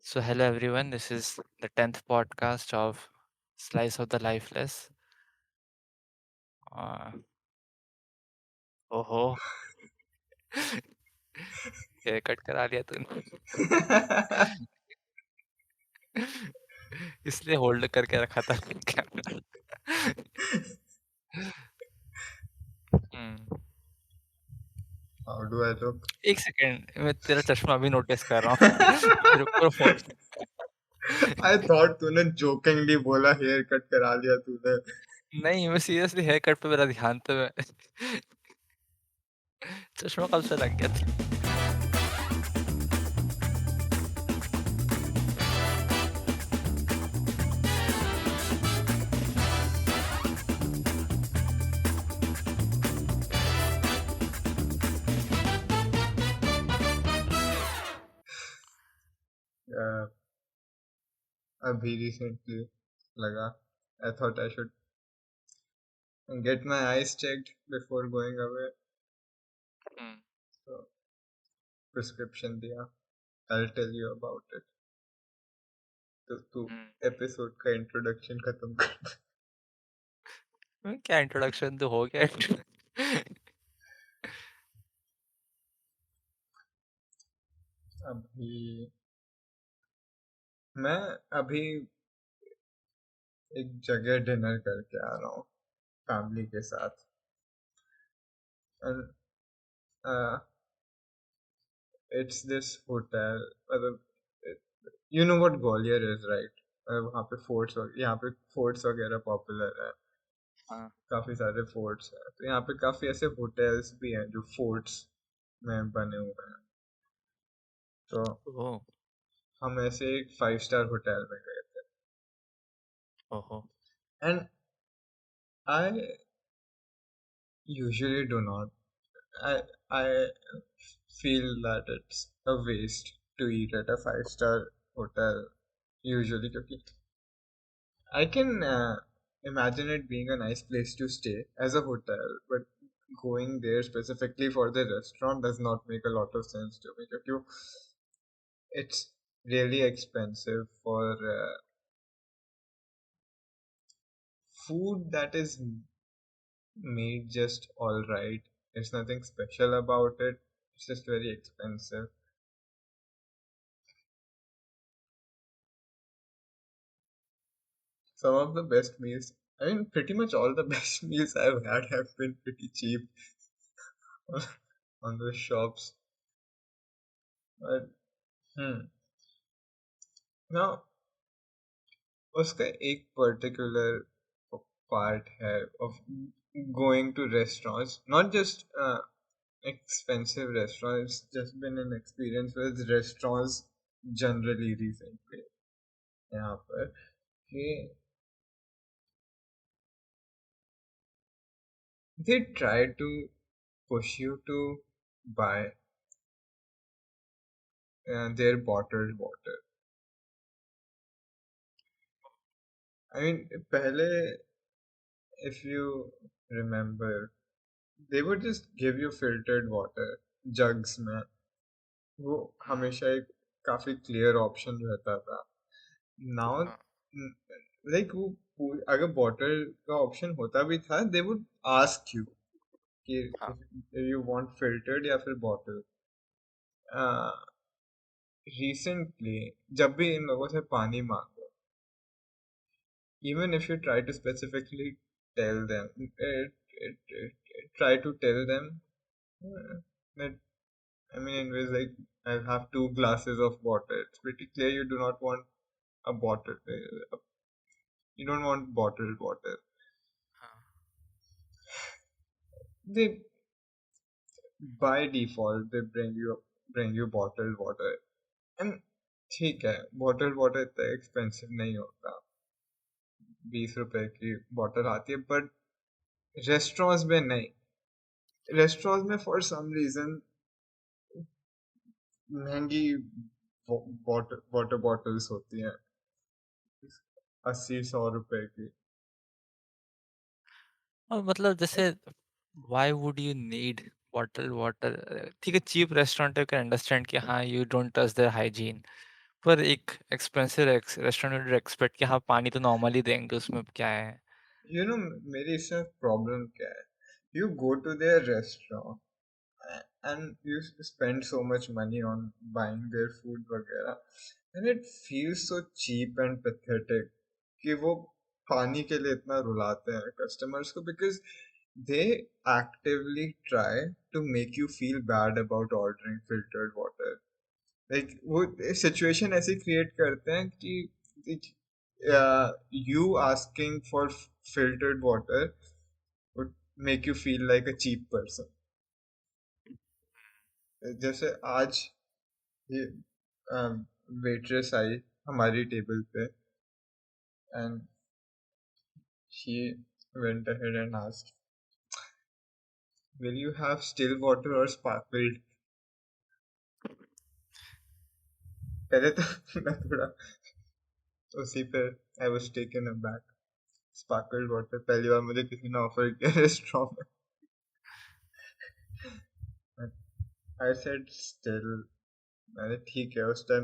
So, hello everyone. This is the 10th podcast of Slice of the Lifeless. Uh, ओहो hair cut करा लिया तूने इसलिए hold करके रखा था camera. Hmm, How do I look? एक सेकेंड, मैं तेरा चश्मा भी नोटिस कर रहा हूँ। तेरे ऊपर फोन I thought तूने jokingly बोला हेयर कट करा लिया तूने। नहीं, मैं सीरियसली हेयर कट पे मेरा ध्यान तो मैं चश्मा कब से लग गया था। Uh, अभी recently लगा। I thought I should get my eyes checked before going away. Hmm, So prescription दिया। I'll tell you about it. तो तू हम्म। एपिसोड का इंट्रोडक्शन खत्म कर। क्या इंट्रोडक्शन तो हो गया। अभी मैं अभी एक जगह डिनर करके आ रहा हूँ फैमिली के साथ। And it's this hotel, मतलब you know what Gwalior is right? वहाँ पे फोर्ट्स, यहाँ पे फोर्ट्स वगैरह पॉपुलर है। हाँ। काफी सारे फोर्ट्स हैं, तो यहाँ पे काफी ऐसे होटल्स भी हैं जो फोर्ट्स में बने हुए हैं। तो ओहो। हम ऐसे एक 5 स्टार होटल में गए थे। ओहो। And I usually do not, I I feel that it's a waste to eat at a 5 star hotel usually, क्योंकि I can imagine it being a nice place to stay as a hotel, but going there specifically for the restaurant does not make a lot of sense to me, because it's really expensive for food that is made just all right. There's nothing special about it. It's just very expensive. Some of the best meals, I mean, pretty much all the best meals I've had have been pretty cheap on, on the shops. But now उसका एक particular part है of going to restaurants, not just expensive restaurants. It's just been an experience with restaurants generally recently यहाँ पर कि they try to push you to buy their bottled water. I mean, pehle, if you remember, they would just give you filtered water jugs में। वो हमेशा एक काफी clear option रहता था। नाउ हाँ। लाइक वो अगर बॉटल का ऑप्शन होता भी था, दे वुड आस्क यू कि हाँ। यू वांट फिल्टर्ड या फिर बॉटल। रिसेंटली जब भी इन लोगों से पानी मांगो, even if you try to specifically tell them, try to tell them that, I mean, in ways like, I have 2 glasses of water. It's pretty clear you do not want a bottle. You don't want bottled water. हाँ। They, by default, they bring you bottled water. And ठीक है, bottled water इतना expensive नहीं होता। 20 रुपए की bottle आती है, बट रेस्टोरेंट्स में नहीं। रेस्टोरेंट्स में फॉर सम रीजन महंगी वाटर वाटर बॉटल्स होती हैं, 80-100 रुपए की। और मतलब जैसे why would you need bottle water? ठीक है, cheap restaurant you can understand कि हाँ, you don't trust their hygiene, पर एक एक्सपेंसिव रेस्टोरेंट एक्सपेक्ट कि हाँ पानी तो नॉर्मली देंगे उसमें क्या है। यू नो मेरी इसमें प्रॉब्लम क्या है, you go to their restaurant and you spend so much money on buying their food वगैरह and it feels so cheap and pathetic कि वो पानी के लिए इतना रुलाते हैं कस्टमर्स को because they actively try to make you feel bad about ordering filtered water. Like वो सिचुएशन ऐसे क्रिएट करते हैं कि you asking for filtered water would make you feel like a cheap person. जैसे आज ये वेट्रेस आई हमारी टेबल पे and she went ahead and asked, will you have still water or sparkled? पहले तो मैं थोड़ा उसी पे I was taken aback. Sparkled water पहली बार मुझे किसी ने ऑफर किया रेस्टोरेंट में. I said still. मैंने ठीक है उस टाइम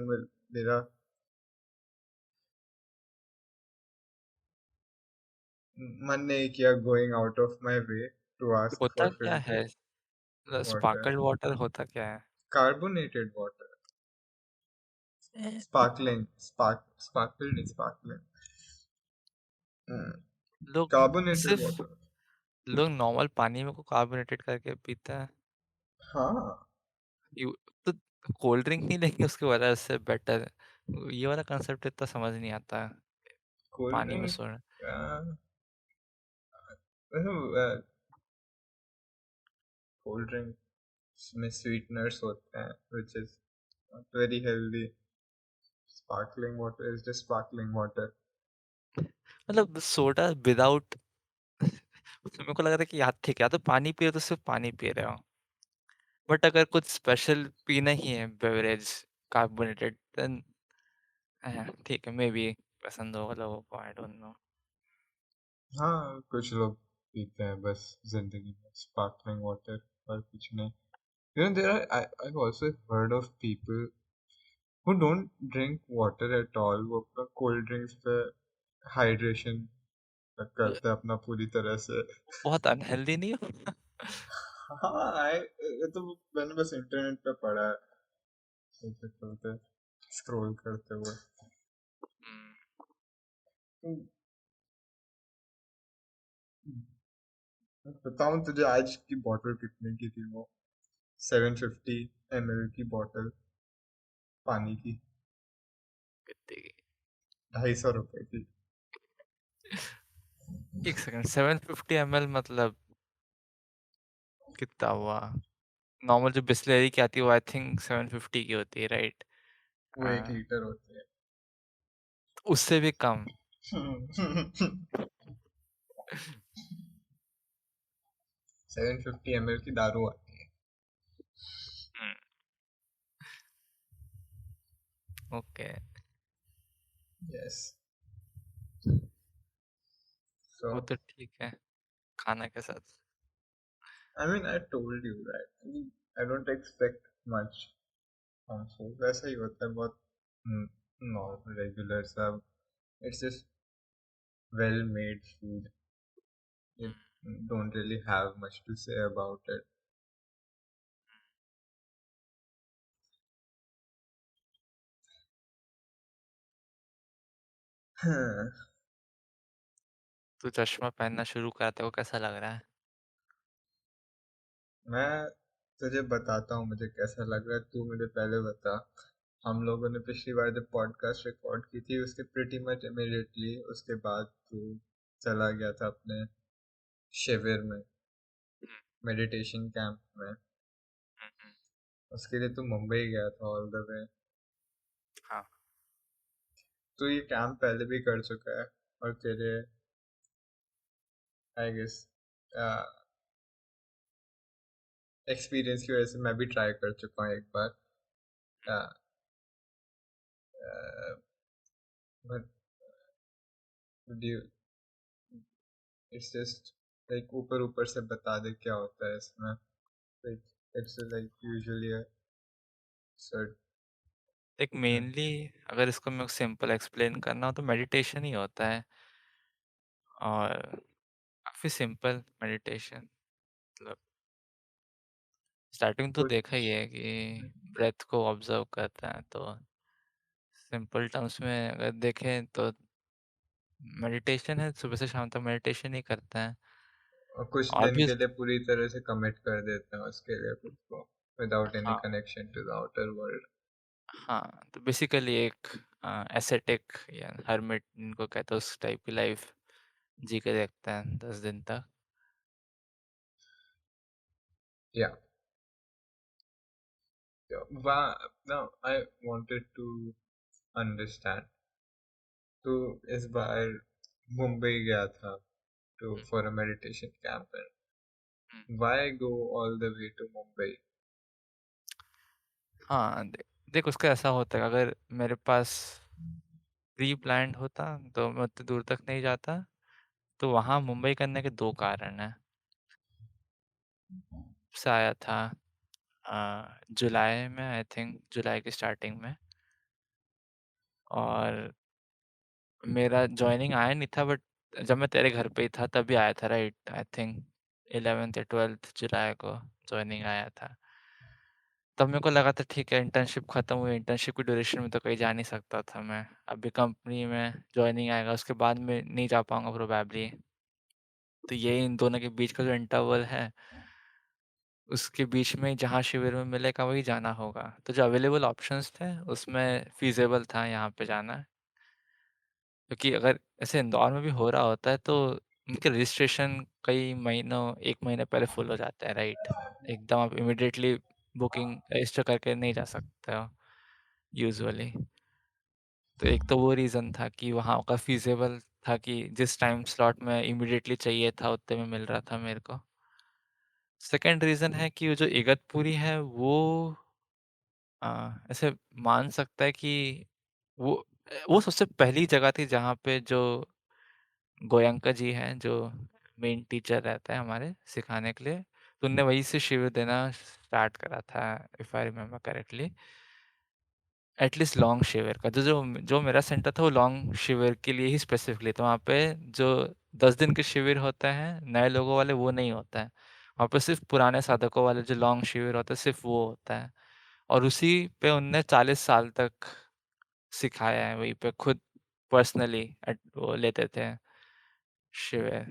मेरा मन नहीं किया going out of my way to ask होता फॉर क्या है फिल्टर्ड वाटर. स्पार्कल्ड वाटर होता क्या है? Carbonated water. Eh, sparkling sparkled नहीं स्पार्कलिंग. लोग कार्बोनेटेड सिर्फ वाटर. लोग नॉर्मल पानी में को कार्बोनेटेड करके पीते हैं। हाँ. यू तो कोल्ड ड्रिंक नहीं लेंगे उसके वजह से बेटर। ये वाला कंसेप्ट इतना समझ नहीं आता। कोल्ड पानी में ड्रिंक. सोना। कोल्ड ड्रिंक में स्वीटनर्स होते हैं which is not very healthy. Sparkling water is just sparkling water. मतलब सोडा विदाउट मेरे को लग रहा है कि याद ठीक है या तो पानी पी रहे हो तो सिर्फ पानी पी रहे हो। बट अगर कुछ स्पेशल पीना ही है बेवरेज कार्बोनेटेड देन ठीक है मे बी पसंद होगा लोगों को आई डोंट नो। हाँ कुछ लोग पीते हैं बस जिंदगी में sparkling water और कुछ नहीं. You know, I've also heard of people who don't drink water at all. वो अपना cold drinks पे hydration करते हैं अपना पूरी तरह से. बहुत अनहेल्दी नहीं हो? हाँ ये तो मैंने बस इंटरनेट पे पढ़ा है चलते चलते स्क्रॉल करते हुए. बताऊं तुझे आज की बॉटल कितने की थी वो. 750 ml की बॉटल पानी की. कितनी? 250 रुपए की. एक सेकंड 750 ml मतलब कितना हुआ? नॉर्मल जो बिस्लरी की आती है वो आई थिंक 750 की होती है राइट? वो 1 लीटर होती है. उससे भी कम? 750 ml की दारू आती है. ओके। यस. वो सो तो ठीक है खाना के साथ। I mean I told you right I don't expect much from food. वैसा ही होता है बहुत नॉर्मल रेगुलर सा. It's just well made food. You don't really have much to say about it. तो चश्मा पहनना शुरू करते हो कैसा लग रहा है? मैं तुझे बताता हूँ मुझे कैसा लग रहा है. तू मुझे पहले बता. हम लोगों ने पिछली बार जब पॉडकास्ट रिकॉर्ड की थी उसके प्रिटी मच इमिडिएटली उसके बाद तू चला गया था अपने शिविर में, मेडिटेशन कैंप में. उसके लिए तू मुंबई गया था ऑल द वे. हाँ। तो ये कैंप पहले भी कर चुका है और तेरे आई गेस एक्सपीरियंस की वजह से मैं भी ट्राई कर चुका हूँ एक बार. बट इट्स जस्ट लाइक ऊपर ऊपर से बता दे क्या होता है इसमें. लाइक इट्स लाइक यूजुअली एक मेनली अगर इसको मैं सिंपल एक्सप्लेन करना हो तो मेडिटेशन ही होता है। और काफ़ी सिंपल मेडिटेशन, मतलब स्टार्टिंग तो देखा ही कुछ है कि ब्रेथ को ऑब्जर्व करते हैं, तो सिंपल टर्म्स में अगर देखें तो मेडिटेशन है, सुबह से शाम तक मेडिटेशन ही करते हैं। कुछ और दिन भी के लिए पूरी तरह से कमिट कर देते हैं उसके लिए खुद को, विदाउट एनी हाँ, connection to the outer world. हाँ, तो बेसिकली एक एसेटिक या हर्मिट इनको कहते हैं, उस टाइप की लाइफ जी के देखते हैं 10 दिन तक। या now I wanted to understand, तो इस बार मुंबई गया था to hmm, for a meditation camp, hmm. and why go all the way to Mumbai? हाँ, देख उसका ऐसा होता है, अगर मेरे पास प्री प्लान्ड होता तो मैं उतनी दूर तक नहीं जाता। तो वहाँ मुंबई करने के 2 कारण हैं। से आया था जुलाई में, आई थिंक जुलाई की स्टार्टिंग में। और मेरा जॉइनिंग आया नहीं था, बट जब मैं तेरे घर पे ही था तभी आया था, राइट? आई थिंक 11th या 12th जुलाई को जॉइनिंग आया था। तब मेरे को लगा था ठीक है, इंटर्नशिप खत्म हुई, इंटर्नशिप की ड्यूरेशन में तो कहीं जा नहीं सकता था मैं। अभी कंपनी में जॉइनिंग आएगा, उसके बाद में नहीं जा पाऊँगा प्रोबेबली। तो ये इन दोनों के बीच का जो इंटरवल है, उसके बीच में जहाँ शिविर में मिलेगा वही जाना होगा। तो जो अवेलेबल ऑप्शंस थे उसमें फ़ीज़िबल था यहाँ पे जाना। क्योंकि अगर ऐसे इंदौर में भी हो रहा होता है तो उनके रजिस्ट्रेशन कई महीनों 1 महीने पहले फुल हो जाता है, राइट? एकदम आप इमीडिएटली बुकिंग रजिस्टर करके नहीं जा सकते हो यूजुअली। तो एक तो वो रीज़न था कि वहाँ का फ़ीज़िबल था कि जिस टाइम स्लॉट में इमीडिएटली चाहिए था उतने में मिल रहा था मेरे को। सेकंड रीज़न है कि वो जो इगतपुरी है वो ऐसे मान सकता है कि वो वो सबसे पहली जगह थी जहाँ पे जो गोयंका जी हैं, जो मेन टीचर रहते हैं हमारे सिखाने के लिए, तो उनने वहीं से शिविर देना स्टार्ट करा था, if I remember correctly. At least long शिविर का, जो जो जो मेरा सेंटर था वो लॉन्ग शिविर के लिए ही स्पेसिफिकली, तो वहाँ पे जो 10 दिन के शिविर होते हैं नए लोगों वाले, वो नहीं होता है। वहाँ पे सिर्फ पुराने साधकों वाले जो लॉन्ग शिविर होता है सिर्फ वो होता है। और उसी पे उनने 40 साल तक सिखाया है, वहीं पे खुद पर्सनली वो लेते थे शिविर।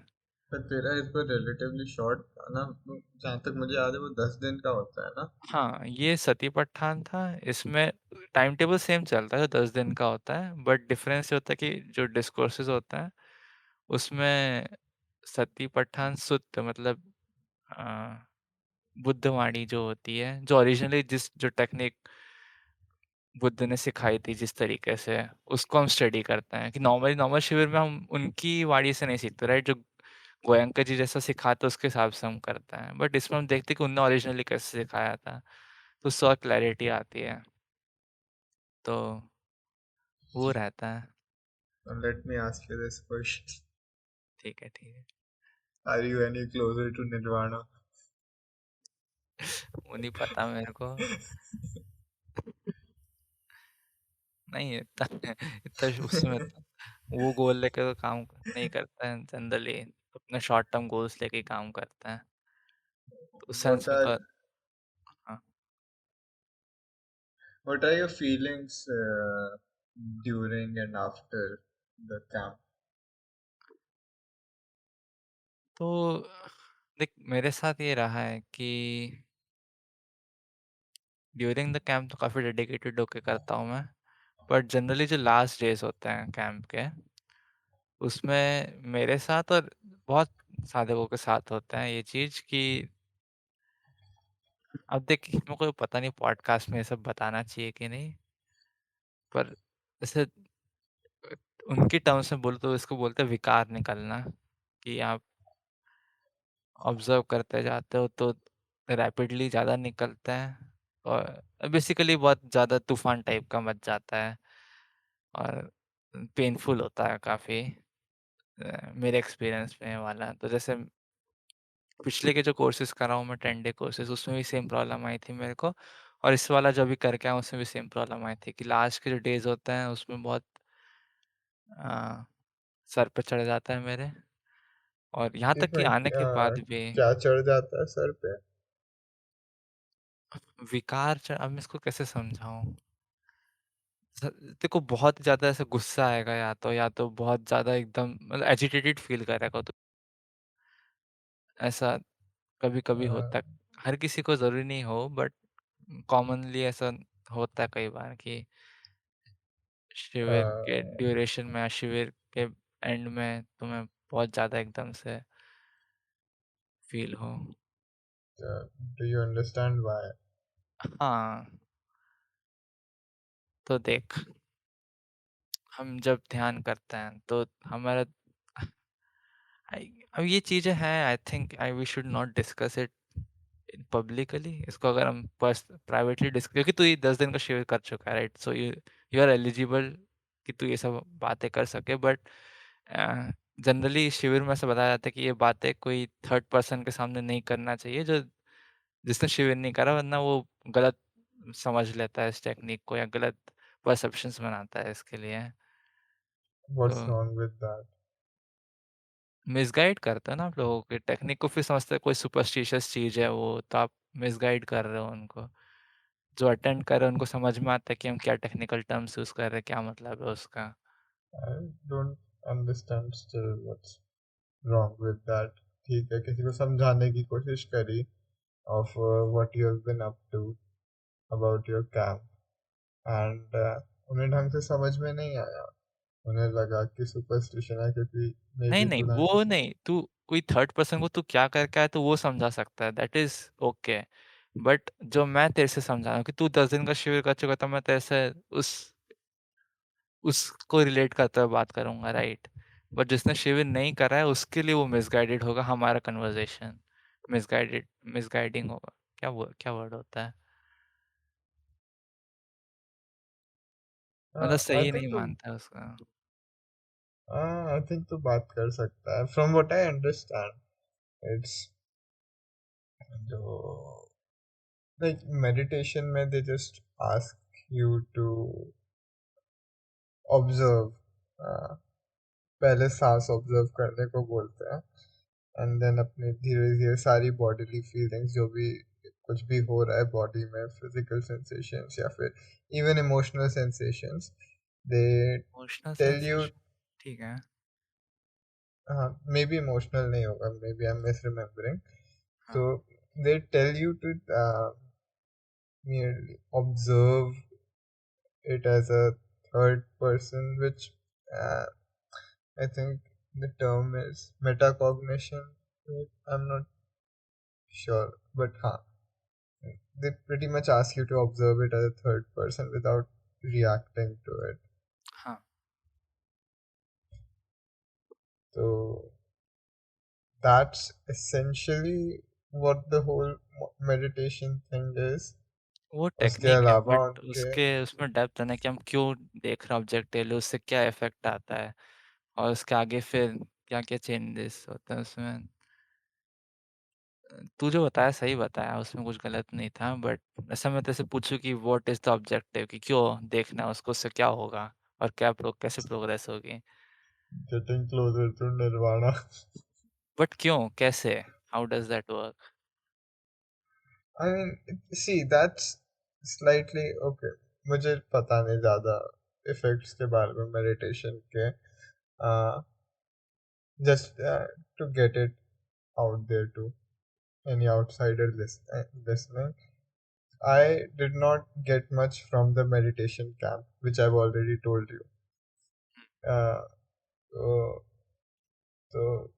पर तेरा इस पर रिलेटिवली शॉर्ट था ना, जहाँ तक मुझे याद है वो 10 दिन का होता है ना। हाँ, ये सती-पट्ठान था। इसमें टाइम टेबल सेम चलता है, 10 दिन का होता है, बट डिफरेंस ये होता है कि जो डिस्कोर्सेज़ होते हैं, उसमें सती-पट्ठान सुत्त मतलब अ, बुद्धवाणी जो होती है, जो ओरिजिनली जो टेक्निक बुद्ध ने सिखाई थी जिस तरीके से, उसको हम स्टडी करते हैं कि नॉर्मली नॉर्मल शिविर में हम उनकी वाणी से नहीं सीखते, राइट? जो गोयंका जी जैसा सिखाते उसके हिसाब से हम करते हैं। बट इसमें हम देखते हैं कि उनने ओरिजिनली कैसे सिखाया था, तो उससे और क्लैरिटी आती है। तो वो रहता है। Let me ask you this question. ठीक है, ठीक है। Are you any closer to Nirvana? वो नहीं पता मेरे को। नहीं इतना इतना उसमें वो गोल लेके तो काम नहीं करते हैं जनरली, अपने शॉर्ट टर्म गोल्स लेके ही काम करते हैं। तो उस What सेंस में are तो हाँ। what are your feelings during and after the camp? तो देख मेरे साथ ये रहा है कि ड्यूरिंग द कैंप तो काफ़ी डेडिकेटेड होके करता हूँ मैं। बट जनरली जो लास्ट डेज़ होते हैं कैंप के, उसमें मेरे साथ और बहुत साधकों के साथ होता है ये चीज़ कि अब देख मेरे को पता नहीं पॉडकास्ट में ये सब बताना चाहिए कि नहीं, पर जैसे उनकी टर्म्स में बोलूँ तो इसको बोलते हैं विकार निकलना, कि आप ऑब्ज़र्व करते जाते हो तो रैपिडली ज़्यादा निकलता है और बेसिकली बहुत ज़्यादा तूफ़ान टाइप का मच जाता है और पेनफुल होता है काफ़ी। मेरे एक्सपीरियंस में ये वाला। तो जैसे पिछले के जो कोर्सेज़ कर रहा हूँ मैं 10 डे कोर्सेज़, उसमें भी सेम प्रॉब्लम आई थी मेरे को। और इस वाला जो अभी करके आया हूँ उसमें भी सेम प्रॉब्लम आई थी कि लास्ट के जो डेज़ होते हैं उसमें बहुत अ, सर पे चढ़ जाता है मेरे, और यहाँ तक एक कि मिनट, आने के बाद भी क्या चढ़ जाता है सर पे? अब मैं इसको कैसे समझाऊँ? स देखो बहुत ज़्यादा ऐसे गुस्सा आएगा, या तो बहुत ज़्यादा एकदम मतलब एजिटेटेड फ़ील करेगा, तो ऐसा कभी-कभी होता है। हर किसी को ज़रूरी नहीं हो, बट कॉमनली ऐसा होता है कई बार कि शिविर के ड्यूरेशन में या शिविर के एंड में तुम्हें बहुत ज़्यादा एकदम से फ़ील हो। Do you understand why? हाँ, तो देख, हम जब ध्यान करते हैं तो हमारा अब ये चीज़ें हैं, I think I we should not discuss it publicly. इसको अगर हम पर्स प्राइवेटली डिस्क, क्योंकि तू ये 10 दिन का शिविर कर चुका है, right? So you you are eligible कि तू ये सब बातें कर सके, बट जनरली शिविर में ऐसा बताया जाता है कि ये बातें कोई थर्ड पर्सन के सामने नहीं करना चाहिए, जो जिसने शिविर नहीं करा, वरना वो गलत समझ लेता है इस टेक्निक को, या गलत परसेप्शंस बनाता है इसके लिए। तो what's wrong with that? Misguide करता है ना आप लोगों के टेक्निक को, फिर समझते हैं कोई सुपरस्टिशियस चीज़ है वो, तो आप मिसगाइड कर रहे हो उनको। जो अटेंड कर रहे हैं उनको समझ में आता है कि हम क्या टेक्निकल टर्म्स यूज़ कर रहे हैं, क्या मतलब है उसका। I don't understand still what's wrong with that. ठीक है, किसी को समझाने की कोशिश करी of what you have been up to about your camp, and उन्हें ढंग से समझ में नहीं आया। उन्हें लगा कि सुपरस्टिशन है, क्योंकि मे नहीं, बी नहीं, तू ढंग से वो नहीं, तू कोई थर्ड पर्सन को तू क्या करके आया तो वो समझा सकता है, दैट इज़ ओके। बट जो मैं तेरे से समझा रहा हूँ कि तू 10 दिन का शिविर कर चुका, तो मैं तेरे से उस उसको रिलेट करते हुए बात करूँगा, राइट? बट जिसने शिविर नहीं करा है उसके लिए वो मिसगाइडेड होगा हमारा कन्वर्सेशन, मिसगाइडिंग होगा। क्या वर्ड होता है? मतलब आई सही नहीं थिंक तू मानता है उसका। आई थिंक तू बात कर सकता है। From what I understand, it's जो लाइक मेडिटेशन में they just ask you to observe, पहले सांस ऑब्जर्व करने को बोलते हैं, एंड देन अपने धीरे धीरे सारी बॉडीली फीलिंग्स, जो भी कुछ भी हो रहा है बॉडी में, फिजिकल सेंसेशंस या फिर even emotional sensations, they emotional tell you. Sensation, ठीक है। हाँ, मे बी इमोशनल नहीं होगा, मे बी आई एम मिस रिमेम्बरिंग। तो हाँ, they tell you to merely observe it as a third person, which uh, I think the term is metacognition. I'm not sure, but huh, they pretty much ask you to observe it as a third person without reacting to it. हाँ। So that's essentially what the whole meditation thing is. वो उसके technique है, अलावा but उनके उसके उसमें depth है ना कि हम क्यों देख रहे हैं ऑब्जेक्टिवली, उससे क्या इफ़ेक्ट आता है, और उसके आगे फिर क्या-क्या चेंजेस होते हैं उसमें। तू जो बताया सही बताया, उसमें कुछ गलत नहीं था, बट ऐसा मैं तेरे से पूछूँ कि व्हाट इज़ द ऑब्जेक्टिव, कि क्यों देखना है उसको, उससे क्या होगा और कैसे प्रोग्रेस होगी? getting closer to nirvana. But क्यों? कैसे? How does that work? I mean, see, that's slightly okay. मुझे पता नहीं ज़्यादा इफेक्ट्स के बारे में मेडिटेशन के, just to get it out there to any outsider listening. I did not get much from the meditation camp, which I've already told you. Uh, so, so,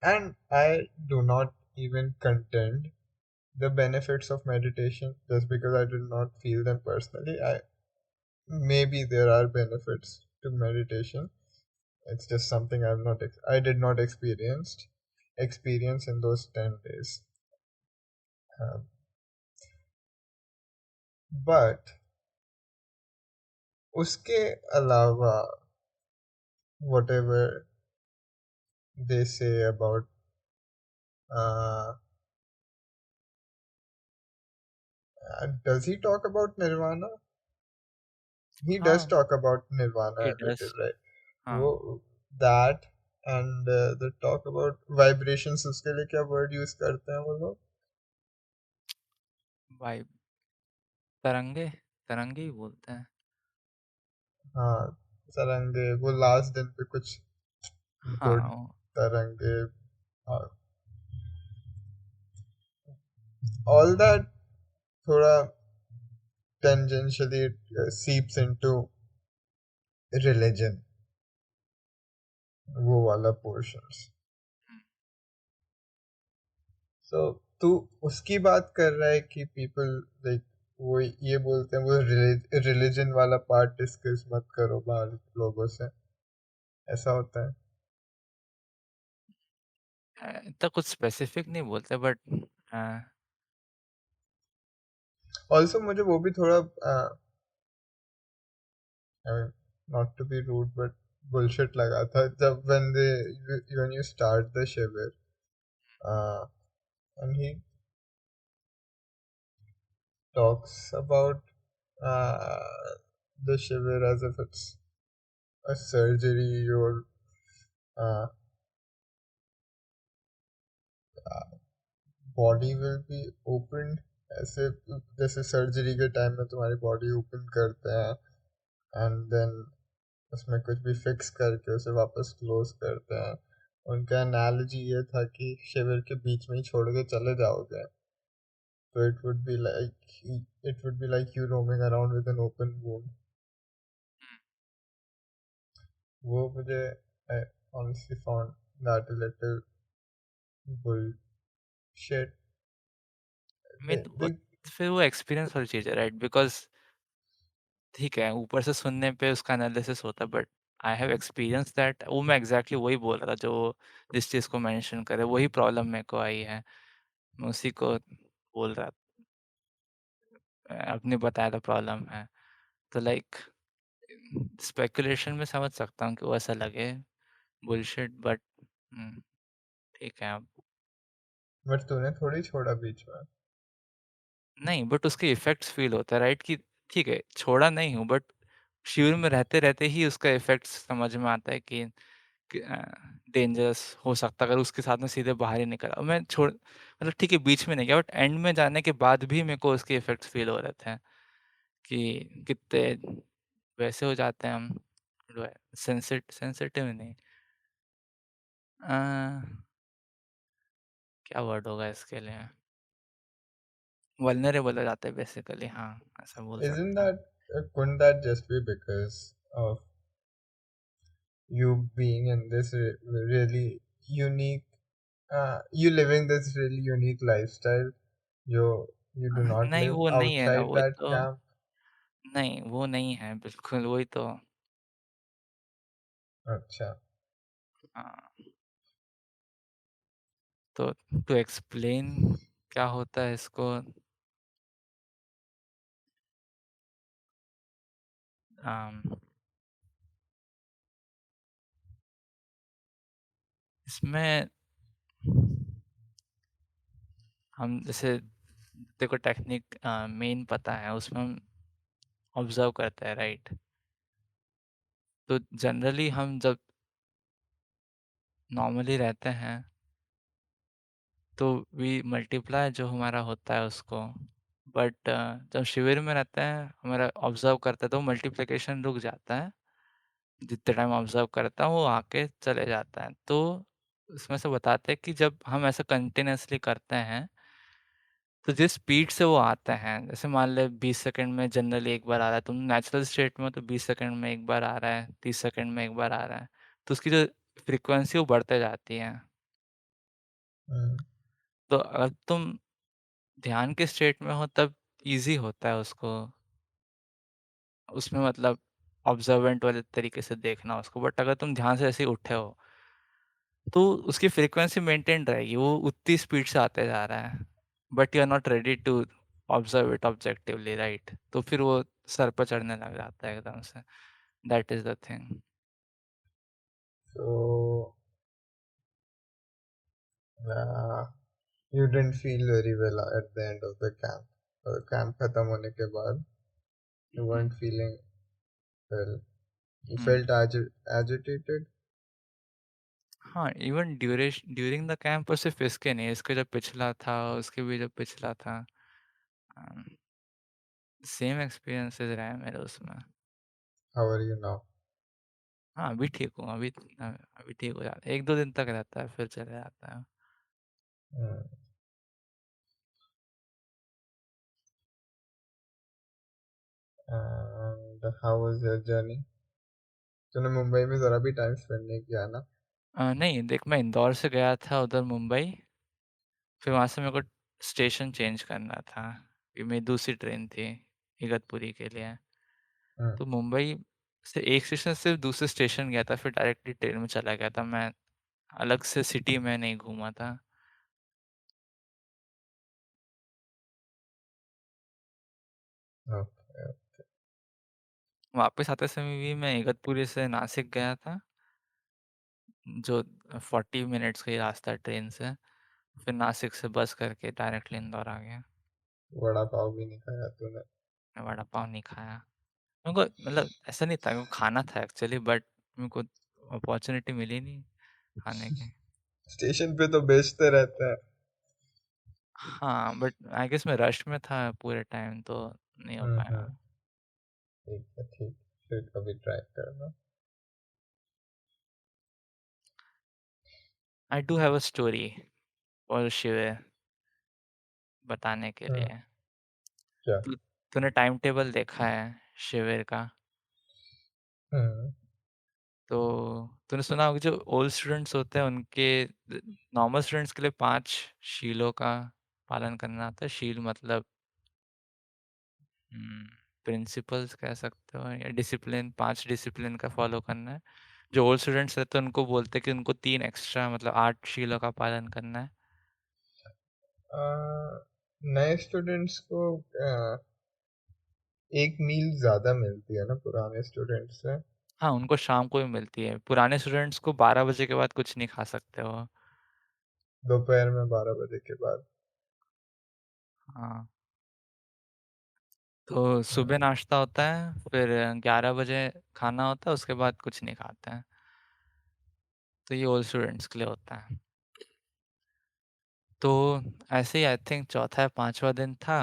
and I do not even contend the benefits of meditation just because I did not feel them personally. I maybe there are benefits to meditation. It's just something I did not experience in those 10 days. Um, but उसके अलावा, whatever they say about uh, Does he talk about Nirvana? He does हाँ, talk about Nirvana a it little, does right? हाँ, वो that and the talk about vibrations, उसके लिए क्या word use करते हैं वो लोग? वाइब तरंगे तरंगे ही बोलते हैं। हाँ, तरंगे, वो लास्ट दिन पे कुछ गुड हाँ, तरंगे, all that थोड़ा tangentially seeps into religion, वो वाला portions. So तू उसकी बात कर रहा है कि people like वो ये बोलते हैं वो religion वाला पार्ट डिस्कस मत करो बाहर लोगों से, ऐसा होता है? इतना कुछ स्पेसिफिक नहीं बोलते बट ऑल्सो मुझे वो भी थोड़ा I mean, not to be rude but bullshit लगा था जब when you start the shiver uh, and he talks about uh, the shiver as if it's a surgery, your uh, body will be open, ऐसे जैसे surgery के time में तुम्हारी body open करते हैं एंड देन उसमें कुछ भी फिक्स करके उसे वापस क्लोज करते हैं। उनका एनालॉजी ये था कि शिविर के बीच में ही छोड़ के चले जाओगे तो it would be like you roaming around with an open wound. वो मुझे I honestly found that a little bullshit. Mean फिर वो एक्सपीरियंस वाली चीज़ है राइट बिकॉज़ ठीक है, ऊपर से सुनने पे उसका एनालिसिस होता है but I have experience that वो मैं एग्ज़ैक्टली वही बोल रहा था जो जिस चीज़ को मेंशन करे वही प्रॉब्लम मेरे को आई है। मैं उसी को बोल रहा आपने बताया था प्रॉब्लम है। तो लाइक स्पेकुलेशन में समझ सकता हूँ कि वो ऐसा लगे बुलशिट बट हुँ, ठीक है अब बट तूने थोड़ी छोड़ा बीच में। नहीं बट उसके इफ़ेक्ट्स फ़ील होता है राइट कि ठीक है, छोड़ा नहीं हूँ बट शिविर में रहते-रहते ही उसका इफ़ेक्ट्स समझ में आता है कि डेंजरस हो सकता है अगर उसके साथ में सीधे बाहर ही निकला। मैं छोड़ मतलब ठीक है बीच में नहीं गया बट एंड में जाने के बाद भी मेरे को उसके इफ़ेक्ट्स फ़ील हो रहे थे कि कितने वैसे हो जाते हैं हम जो है सेंसिटिव नहीं अ, क्या वर्ड होगा इसके लिए? वल्नरेबल हो जाते हैं बेसिकली हाँ, ऐसा बोल Isn't सकते हैं। that couldn't that just be because of you being in this really unique, you living this really unique lifestyle? You do not नहीं live वो नहीं है ना, outside वो that तो camp. नहीं, वो नहीं है बिल्कुल वही तो अच्छा। हाँ, तो टू एक्सप्लेन क्या होता है इसको अम, इसमें हम जैसे तेरे को टेक्निक मेन पता है उसमें हम ऑब्जर्व करते हैं राइट? तो जनरली हम जब नॉर्मली रहते हैं तो वी मल्टीप्लाई जो हमारा होता है उसको बट जब शिविर में रहते हैं हमारा ऑब्जर्व करते हैं तो मल्टीप्लिकेशन रुक जाता है जितने टाइम ऑब्जर्व करता हूँ वो आके चले जाता है तो उसमें से बताते हैं कि जब हम ऐसा कंटिन्यूअसली करते हैं तो जिस स्पीड से वो आते हैं जैसे मान ले 20 सेकंड में जनरली एक बार आ रहा है तुम नेचुरल स्टेट में हो तो 20 सेकंड में एक बार आ रहा है 30 सेकंड में एक बार आ रहा है तो उसकी जो फ्रीक्वेंसी वो बढ़ते जाती है हम्म। तो अगर तुम ध्यान के स्टेट में हो तब इजी होता है उसको उसमें मतलब ऑब्जर्वेंट वाले तरीके से देखना उसको बट अगर तुम ध्यान से ऐसे ही उठे हो तो उसकी फ्रीक्वेंसी मेंटेन रहेगी वो उतनी स्पीड से आते जा रहा है but you are not ready to observe it objectively right तो फिर वो सर पर चढ़ने लग जाता है एकदम say that is the thing So uh, you didn't feel very well at the end of the camp. Camp खत्म होने के बाद you hmm, weren't feeling well. You hmm. felt agitated. हाँ, इवन ड्यूरिंग द कैंप और सिर्फ़ इसके नहीं, इसके जो पिछला था, उसके भी जो पिछला था, अ, सेम एक्सपीरियंसेस रहे हैं मेरे उसमें। How are you now? हाँ, अभी ठीक हूँ, अभी ठीक हो जाता है, 1-2 दिन तक रहता है, फिर चला जाता है। Hmm. And how was your journey? तूने मुंबई में जरा भी टाइम स्पेंड नहीं किया ना? नहीं, देख मैं इंदौर से गया था उधर मुंबई, फिर वहाँ से मेरे को स्टेशन चेंज करना था, कि मेरी दूसरी ट्रेन थी इगतपुरी के लिए। Hmm. तो मुंबई से एक स्टेशन से दूसरे स्टेशन गया था, फिर डायरेक्टली ट्रेन में चला गया था मैं, अलग से सिटी में नहीं घूमा था। Okay. वापस आते समय भी मैं इगतपुरी से नासिक गया था, जो 40 मिनट्स का ही रास्ता है ट्रेन से, फिर नासिक से बस करके डायरेक्टली इंदौर आ गया। वड़ा पाव भी नहीं खाया तूने? मैं वड़ा पाव नहीं खाया। मेरे को मतलब ऐसा नहीं था, मेरे को खाना था एक्चुअली, बट मेरे को अपॉर्च्युनिटी मिली नहीं खाने की। स्टेशन पे तो बेचते रहते हैं। हाँ, बट आई गेस मैं रश में था पूरे टाइम, तो नहीं हो हम्म। पाया। ठीक है, ठीक। फिर कभी ट्राई करना। I do have a story for शिविर बताने के हम्म। लिए। क्या? तू तूने टाइम टेबल देखा है शिविर का? हम्म। तो तूने सुना होगा जो ओल्ड स्टूडेंट्स होते हैं उनके नॉर्मल स्टूडेंट्स के लिए 5 शीलों का पालन करना होता है। शील मतलब प्रिंसिपल्स कह सकते हो या डिसिप्लिन, 5 डिसिप्लिन का फॉलो करना है। जो ओल्ड स्टूडेंट्स रहते हैं उनको बोलते हैं कि उनको 3 एक्स्ट्रा मतलब 8 शीलों का पालन करना है। नए स्टूडेंट्स को एक मील ज्यादा मिलती है ना पुराने स्टूडेंट से? हाँ, उनको शाम को भी मिलती है। पुराने स्टूडेंट्स को 12 बजे के बाद कुछ नहीं खा सकते वो। दोपहर में 12 बजे के बाद? हाँ, तो सुबह हम्म। नाश्ता होता है, फिर 11 बजे खाना होता है, उसके बाद कुछ नहीं खाते हैं। तो ये ओल्ड स्टूडेंट्स के लिए होता है। तो ऐसे ही आई थिंक चौथा या 5वां दिन था,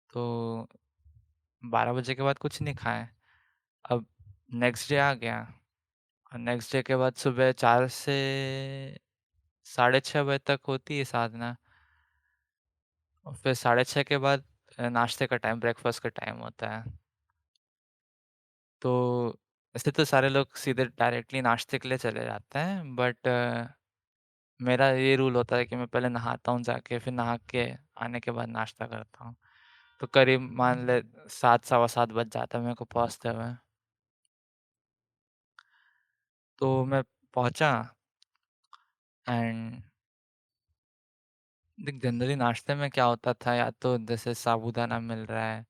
तो 12 बजे के बाद कुछ नहीं खाए। अब नेक्स्ट डे आ गया और नेक्स्ट डे के बाद सुबह 4 से साढ़े 6 बजे तक होती है साधना, और फिर साढ़े 6 के बाद नाश्ते का टाइम, ब्रेकफ़ास्ट का टाइम होता है। तो ऐसे तो सारे लोग सीधे डायरेक्टली नाश्ते के लिए चले जाते हैं, बट मेरा ये रूल होता है कि मैं पहले नहाता हूँ जाके, फिर नहा के आने के बाद नाश्ता करता हूँ। तो करीब मान ले 7 सवा 7 बज जाता है मेरे को पहुँचते हुए। तो मैं पहुँचा एंड देख जनरली नाश्ते में क्या होता था, या तो जैसे साबूदाना मिल रहा है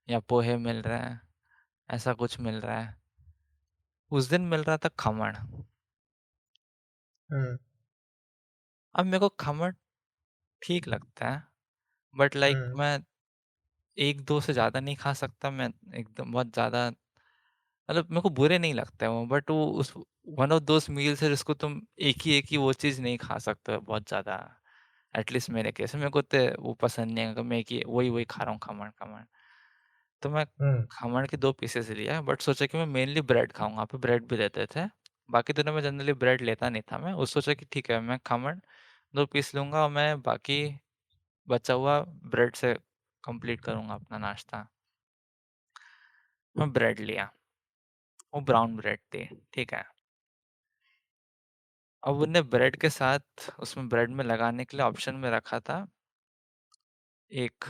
या पोहे मिल रहे हैं, ऐसा कुछ मिल रहा है। उस दिन मिल रहा था खमण। हम्म। अब मेरे को खमण ठीक लगता है, बट लाइक हम्म। मैं 1-2 से ज़्यादा नहीं खा सकता, मैं एकदम बहुत ज़्यादा मतलब मेरे को बुरे नहीं लगते वो, बट वो उस वन ऑफ दोज़ मील्स है जिसको तुम एक ही वो चीज़ नहीं खा सकते हो बहुत ज़्यादा। एटलीस्ट मेरे केस में मेरे को इत्ते वो पसंद नहीं है कि मैं एक ही वही खा रहा हूँ खमण-खमण। तो मैं हम्म। खमण के 2 पीसेस लिया, बट सोचा कि मैं मेनली ब्रेड खाऊँगा, वहाँ पे ब्रेड भी देते थे। बाकी दिनों में जनरली ब्रेड लेता नहीं था मैं, सोचा कि ठीक है मैं खमण 2 पीस लूँगा और मैं बाकी बचा हुआ ब्रेड से कंप्लीट करूँगा अपना नाश्ता। मैं ब्रेड लिया, वो ब्राउन ब्रेड थी, ठीक है। अब उन्हें ब्रेड के साथ उसमें ब्रेड में लगाने के लिए ऑप्शन में रखा था एक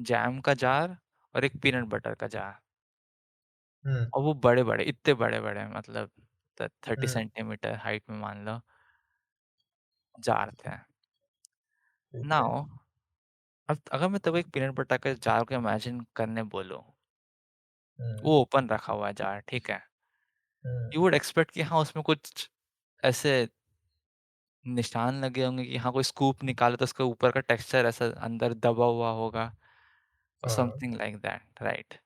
जैम का जार और एक पीनट बटर का जार, हम्म। और वो बड़े-बड़े, इत्ते बड़े-बड़े मतलब 30 हम्म। सेंटीमीटर हाइट में मान लो जार थे। ठीक है। नाउ अब अगर मैं तेको एक पीनट बटर के जार को इमेजिन करने बोलूँ, हम्म। वो ओपन रखा हुआ है जार, ठीक है? हम्म। यू वुड एक्सपेक्ट कि हाँ, उसमें कुछ ऐसे निशान लगे होंगे कि हाँ, कोई स्कूप निकाले तो उसका ऊपर का टेक्सचर ऐसा अंदर दबा हुआ होगा और हाँ समथिंग लाइक दैट, राइट?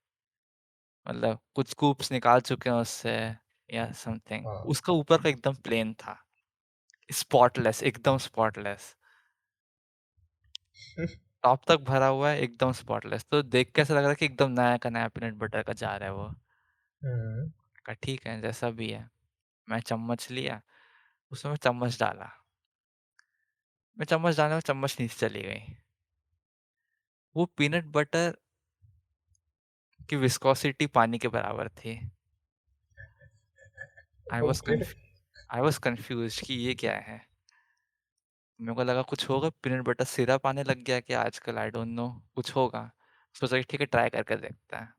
मतलब कुछ स्कूप्स निकाल चुके हैं उससे या समथिंग। हाँ। उसका ऊपर का एकदम प्लेन था, स्पॉटलेस, एकदम स्पॉटलेस। टॉप तक भरा हुआ है, एकदम स्पॉटलेस। तो देख के ऐसा लग रहा है कि एकदम नया का नया पीनट बटर का जार है वो। हम्म। कहा ठीक है, जैसा भी है। मैं चम्मच लिया, उसमें मैं चम्मच डाला। मैं चम्मच डालने में चम्मच नीचे चली गई। वो पीनट बटर की विस्कोसिटी पानी के बराबर थी। I was okay. कन्फ आई वाज़ कन्फ्यूज़्ड कि ये क्या है? मेरे को लगा कुछ होगा, पीनट बटर सिरप आने लग गया क्या आजकल, आई डोंट नो, कुछ होगा। सोचा कि ठीक है, ट्राई करके देखते हैं।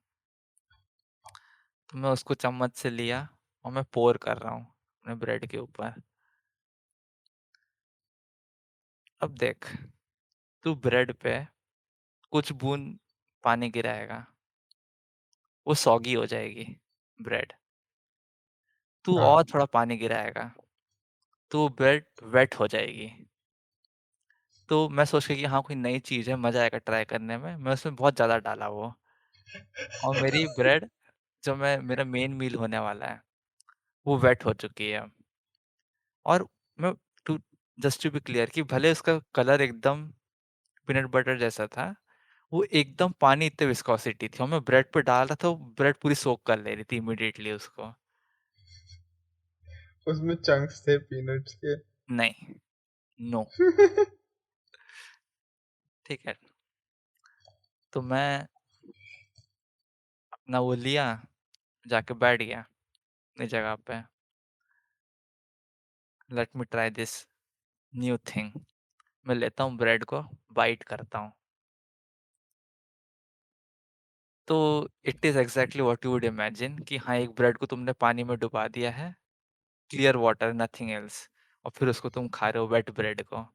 तो मैं उसको चम्मच से लिया और मैं पोर कर रहा हूँ अपने ब्रेड के ऊपर। अब देख, तू ब्रेड पे कुछ बूंद पानी गिराएगा, वो सॉगी हो जाएगी ब्रेड। तू और हाँ। थोड़ा पानी गिराएगा, तो ब्रेड वेट हो जाएगी। तो मैं सोच के कि हाँ, कोई नई चीज़ है, मज़ा आएगा ट्राई करने में, मैं उसमें बहुत ज़्यादा डाला वो। और मेरी ब्रेड, जो मैं मेरा मेन मील होने वाला है, वो वेट हो चुकी है। और मैं to just to be clear कि भले उसका कलर एकदम पीनट बटर जैसा था, वो एकदम पानी इतनी विस्कोसिटी थी और मैं ब्रेड पे डाल रहा था, वो ब्रेड पूरी सोक कर ले रही थी इमीडिएटली उसको। उसमें चंक्स थे पीनट्स के। नहीं, नो, ठीक है। तो मैं अपना वो लिया, जाके बैठ गया अपनी जगह पे। Let me try this new thing. मैं लेता हूँ ब्रेड को, बाइट करता हूँ। तो it is exactly what you would imagine कि हाँ, एक ब्रेड को तुमने पानी में डुबा दिया है, क्लियर वाटर, नथिंग एल्स, और फिर उसको तुम खा रहे हो वेट ब्रेड को।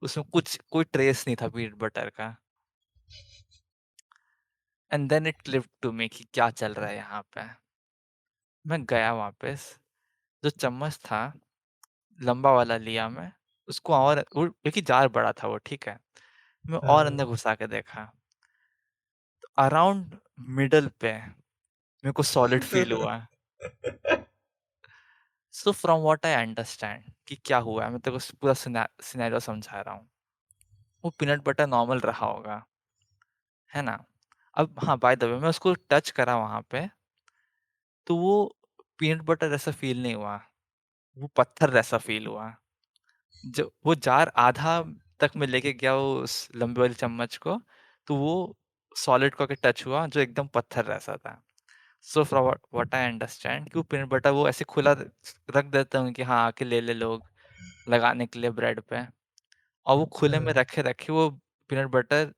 उसमें कुछ कोई ट्रेस नहीं था पीनट बटर का। And then it clicked to me कि क्या चल रहा है यहाँ पे। मैं गया वापस, जो चम्मच था, लंबा वाला लिया मैं, उसको और वो क्योंकि जार बड़ा था वो, ठीक है। मैं और अंदर हाँ। घुसा के देखा, तो अराउंड मिडल पे मेरे को सॉलिड फ़ील हुआ। So from what I understand कि क्या हुआ है, मैं तेरे को पूरा सिनेरियो समझा रहा हूँ। वो पीनट बटर नॉर्मल रहा होगा, है ना? अब हाँ, बाय द वे मैं उसको टच करा वहाँ पे, तो वो पीनट बटर जैसा फ़ील नहीं हुआ, वो पत्थर जैसा फ़ील हुआ। जो वो जार आधा तक मैं लेके गया उस लंबे वाली चम्मच को, तो वो सॉलिड को आके टच हुआ जो एकदम पत्थर जैसा था। So from what I understand कि वो पीनट बटर वो ऐसे खुला रख देते होंगे कि हाँ, आके ले ले लोग, लगाने के लिए ब्रेड पे, और वो खुले में हाँ, रखे-रखे वो पीनट बटर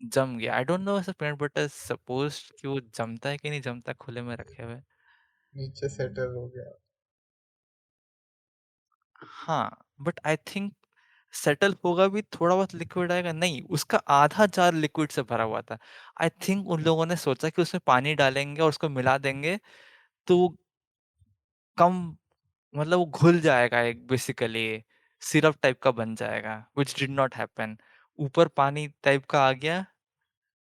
जम गया। आई डोंट नो ऐसा पीनट बटर सपोज़्ड कि वो जमता है कि नहीं जमता खुले में रखे हुए? नीचे सेटल हो गया। हाँ, बट आई थिंक सेटल होगा भी, थोड़ा बहुत लिक्विड आएगा, नहीं, उसका आधा जार लिक्विड से भरा हुआ था। आई थिंक उन लोगों ने सोचा कि उसमें पानी डालेंगे और उसको मिला देंगे, तो वो कम, मतलब वो घुल जाएगा, एक बेसिकली सिरप टाइप का बन जाएगा, व्हिच डिड नॉट हैपन। ऊपर पानी टाइप का आ गया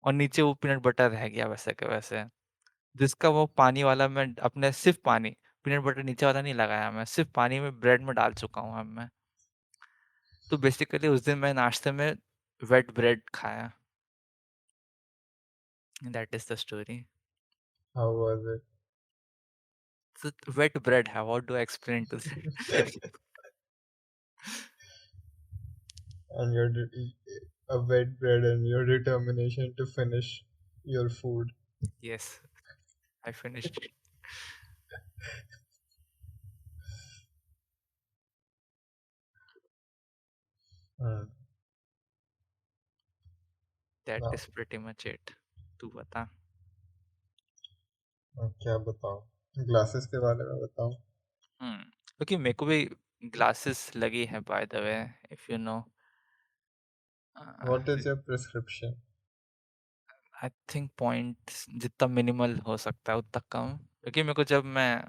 और नीचे वो पीनट बटर रह गया वैसे के वैसे। जिसका वो पानी वाला मैं अपने सिर्फ़ पानी, पीनट बटर नीचे वाला नहीं लगाया मैं, सिर्फ़ पानी में ब्रेड में डाल चुका हूँ अब मैं। तो बेसिकली उस दिन मैं नाश्ते में वेट ब्रेड खाया। That is the story. How was it? So wet bread, how what do I explain to them? And a wet bread and your determination to finish your food. Yes, I finished it. हाँ। That ना, is pretty much it. तू बता। मैं क्या बताऊँ, glasses के बारे में बताऊँ? क्योंकि मेरे को भी ग्लासेस लगी है by the way, if you know. What is your prescription? I think points जितना मिनिमल हो सकता है उतना कम, क्योंकि मेरे को जब मैं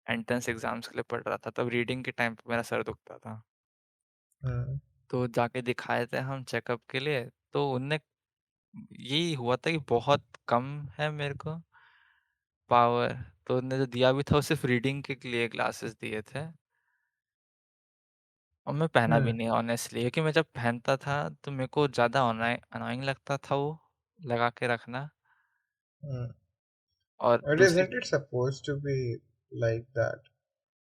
एंट्रेंस एग्जाम्स के लिए पढ़ रहा था, तब रीडिंग के टाइम पे मेरा सर दुखता था। हम्म। तो जाके दिखाए थे हम चेकअप के लिए, तो उनने यही हुआ था कि बहुत कम है मेरे को पावर। तो उनने जो दिया भी था वो सिर्फ रीडिंग के लिए ग्लासेस दिए थे, और मैं पहना भी हम्म। नहीं ऑनेस्टली, क्योंकि मैं जब पहनता था तो मेरे को ज़्यादा अनोइंग लगता था वो लगा के रखना। हम्म। और But दूसरी, isn't it supposed to be like that?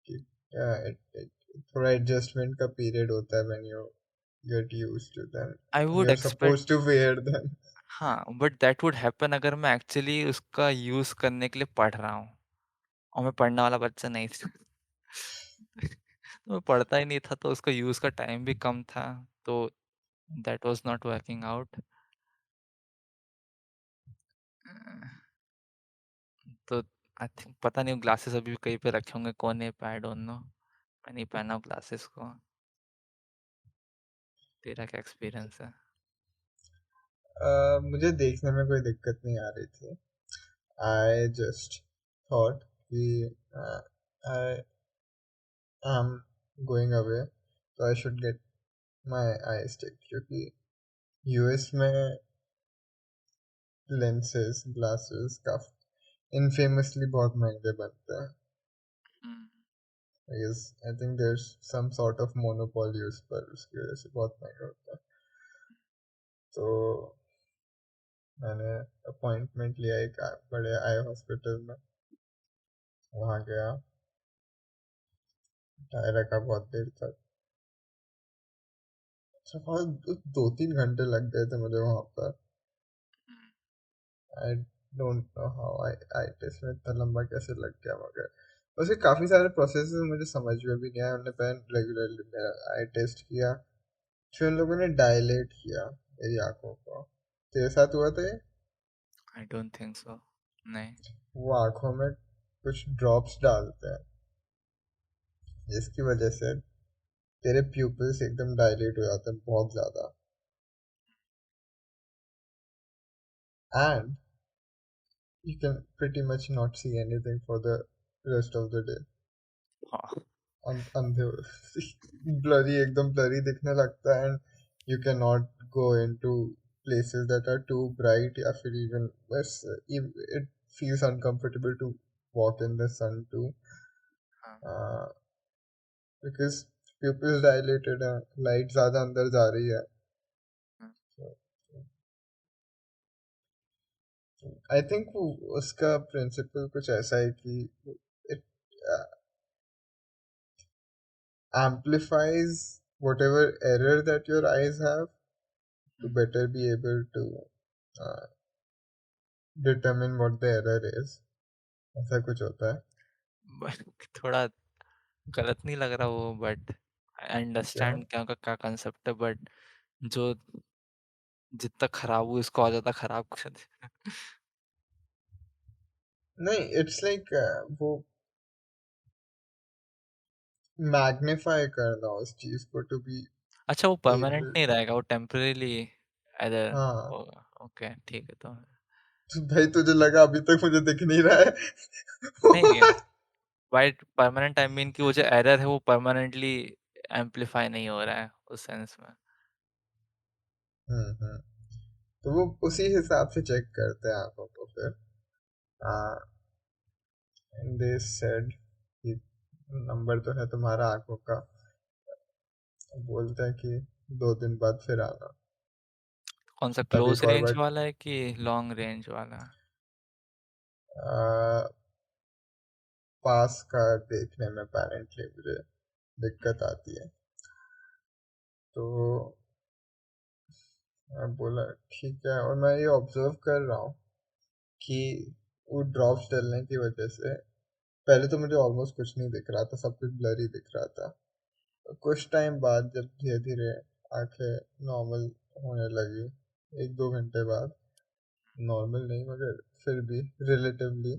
कि थोड़ा adjustment का period होता है when you get used to them I and would you're expect, supposed to wear them. हाँ बट दैट वुड हैपन अगर मैं एक्चुअली उसका यूज करने के लिए पढ़ रहा हूँ, और मैं पढ़ने वाला बच्चा नहीं था। तो मैं पढ़ता ही नहीं था, तो उसका यूज का टाइम भी कम था, तो that was not working out. तो आई थिंक पता नहीं ग्लासेस अभी भी कहीं पे रखे होंगे कोने पे, आई डोंट नो। मैं नहीं पहना ग्लासेस को। तेरा क्या एक्सपीरियंस है? मुझे देखने में कोई दिक्कत नहीं आ रही थी. I just thought कि I am going away, so I should get my eyes checked क्योंकि यूएस में lenses glasses काफी infamously बहुत महंगे बनते हैं. हम्म, Because I think there's some sort of monopoly उस पर, उसकी वजह से बहुत महंगा होता है. तो मैंने अपॉइंटमेंट लिया एक बड़े आई हॉस्पिटल में. वहाँ गया, टायर रखा बहुत देर तक. अच्छा, बहुत 2-3 घंटे लग गए थे मुझे वहाँ पर. I don't know how I test में इतना लंबा कैसे लग गया, मगर उसके काफ़ी सारे प्रोसेस मुझे समझ में भी नहीं आया. उन्होंने पहले रेगुलरली मेरा आई टेस्ट किया, फिर उन लोगों ने डायलेट किया मेरी आंखों को. तेरे साथ हुआ था ये? I don't think so. नहीं। वो आंखों में कुछ ड्रॉप्स डालते हैं जिसकी वजह से तेरे प्यूपिल्स एकदम डायलेट हो जाते हैं बहुत ज़्यादा, and you can pretty much not see anything for the rest of the day. हाँ। अंधे ब्लरी, एकदम ब्लरी दिखने लगता है, and you can not go into places that are too bright, या फिर even बस it feels uncomfortable to walk in the sun too, हाँ। uh, because pupils dilated है, लाइट ज़्यादा अंदर जा रही है. हाँ। आई थिंक उसका प्रिंसिपल कुछ ऐसा है कि it amplifies whatever error that your eyes have to hmm, better be able to uh, determine what the error is. ऐसा कुछ होता है थोड़ा गलत नहीं लग रहा वो, बट आई क्या? अंडरस्टैंड क्या उनका क्या कंसेप्ट है, बट जो जितना खराब हुआ इसको और ज्यादा खराब कर दे। नहीं, इट्स लाइक वो मैग्नीफाई करना उस चीज को टू बी अच्छा, वो परमानेंट एबल. नहीं रहेगा, वो टेम्परेली इधर हाँ. होगा। ओके ठीक है तो। तो भाई तुझे लगा अभी तक मुझे दिख नहीं रहा नहीं नहीं, है? वाइट परमानेंट आई मीन कि वो जो एरर है वो परमानेंटली एम्पलीफाई नहीं हो रहा है उस सेंस में। हम्म. तो वो उसी हिसाब से चेक करते हैं आंखों को फिर. एंड दे सेड कि नंबर तो है तुम्हारा आंखों का, बोलते हैं कि 2 दिन बाद फिर आना. कौन सा, तब क्लोज एक और रेंज बार वाला है कि लॉन्ग रेंज वाला? पास का देखने में अपेरेंटली मुझे दिक्कत आती है. तो मैं बोला ठीक है, और मैं ये ऑब्जर्व कर रहा हूँ कि वो ड्रॉप्स डलने की वजह से पहले तो मुझे ऑलमोस्ट कुछ नहीं दिख रहा था, सब कुछ ब्लरी दिख रहा था. कुछ टाइम बाद जब धीरे धीरे आंखें नॉर्मल होने लगी, 1-2 घंटे बाद, नॉर्मल नहीं मगर फिर भी रिलेटिवली,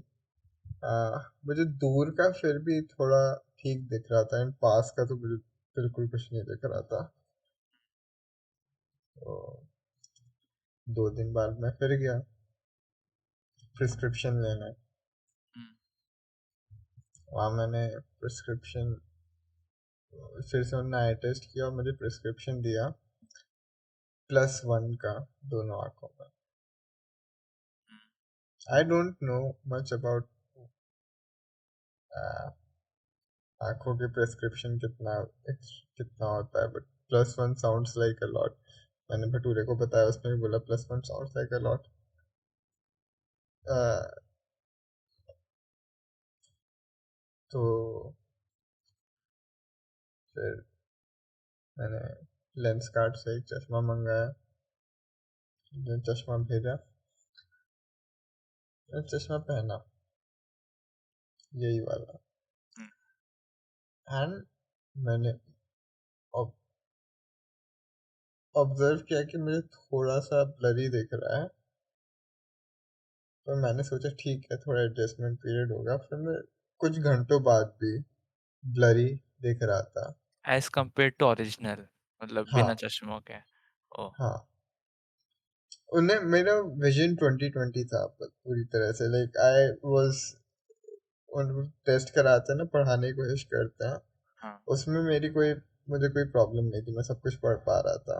मुझे दूर का फिर भी थोड़ा ठीक दिख रहा था, एंड पास का तो मुझे बिल्कुल कुछ नहीं दिख रहा था. तो 2 दिन बाद मैं फिर गया प्रिस्क्रिप्शन लेने. हम्म, वहाँ मैंने प्रिस्क्रिप्शन, फिर से उन्होंने आई टेस्ट किया और मुझे प्रिस्क्रिप्शन दिया +1 का दोनों आँखों में। आई डोंट नो मच अबाउट आँखों के प्रिस्क्रिप्शन कितना होता है, but +1 sounds like a lot. मैंने भटूरे को बताया, उसने भी बोला +1 साउंड्स लाइक अ लॉट। तो फिर मैंने लेंस कार्ट से एक चश्मा मंगाया, जो चश्मा भेजा, मैंने चश्मा पहना, यही वाला। हुँ, एंड मैंने ऑब्जर्व किया कि मुझे थोड़ा सा ब्लरी दिख रहा है। तो मैंने सोचा ठीक है, थोड़ा एडजस्टमेंट पीरियड होगा। फिर मैं कुछ घंटों बाद भी ब्लरी दिख रहा था। एज़ कम्पेयर्ड टू ओरिजिनल मतलब बिना हाँ, चश्मों के। ओह! हाँ। उन्हें मेरा विजन 2020 था पूरी तरह से, लाइक आई वाज, उन टेस्ट कराते हैं ना, पढ़ाने की कोशिश करते हैं, हाँ, उसमें मुझे कोई प्रॉब्लम नहीं थी, मैं सब कुछ पढ़ पा रहा था।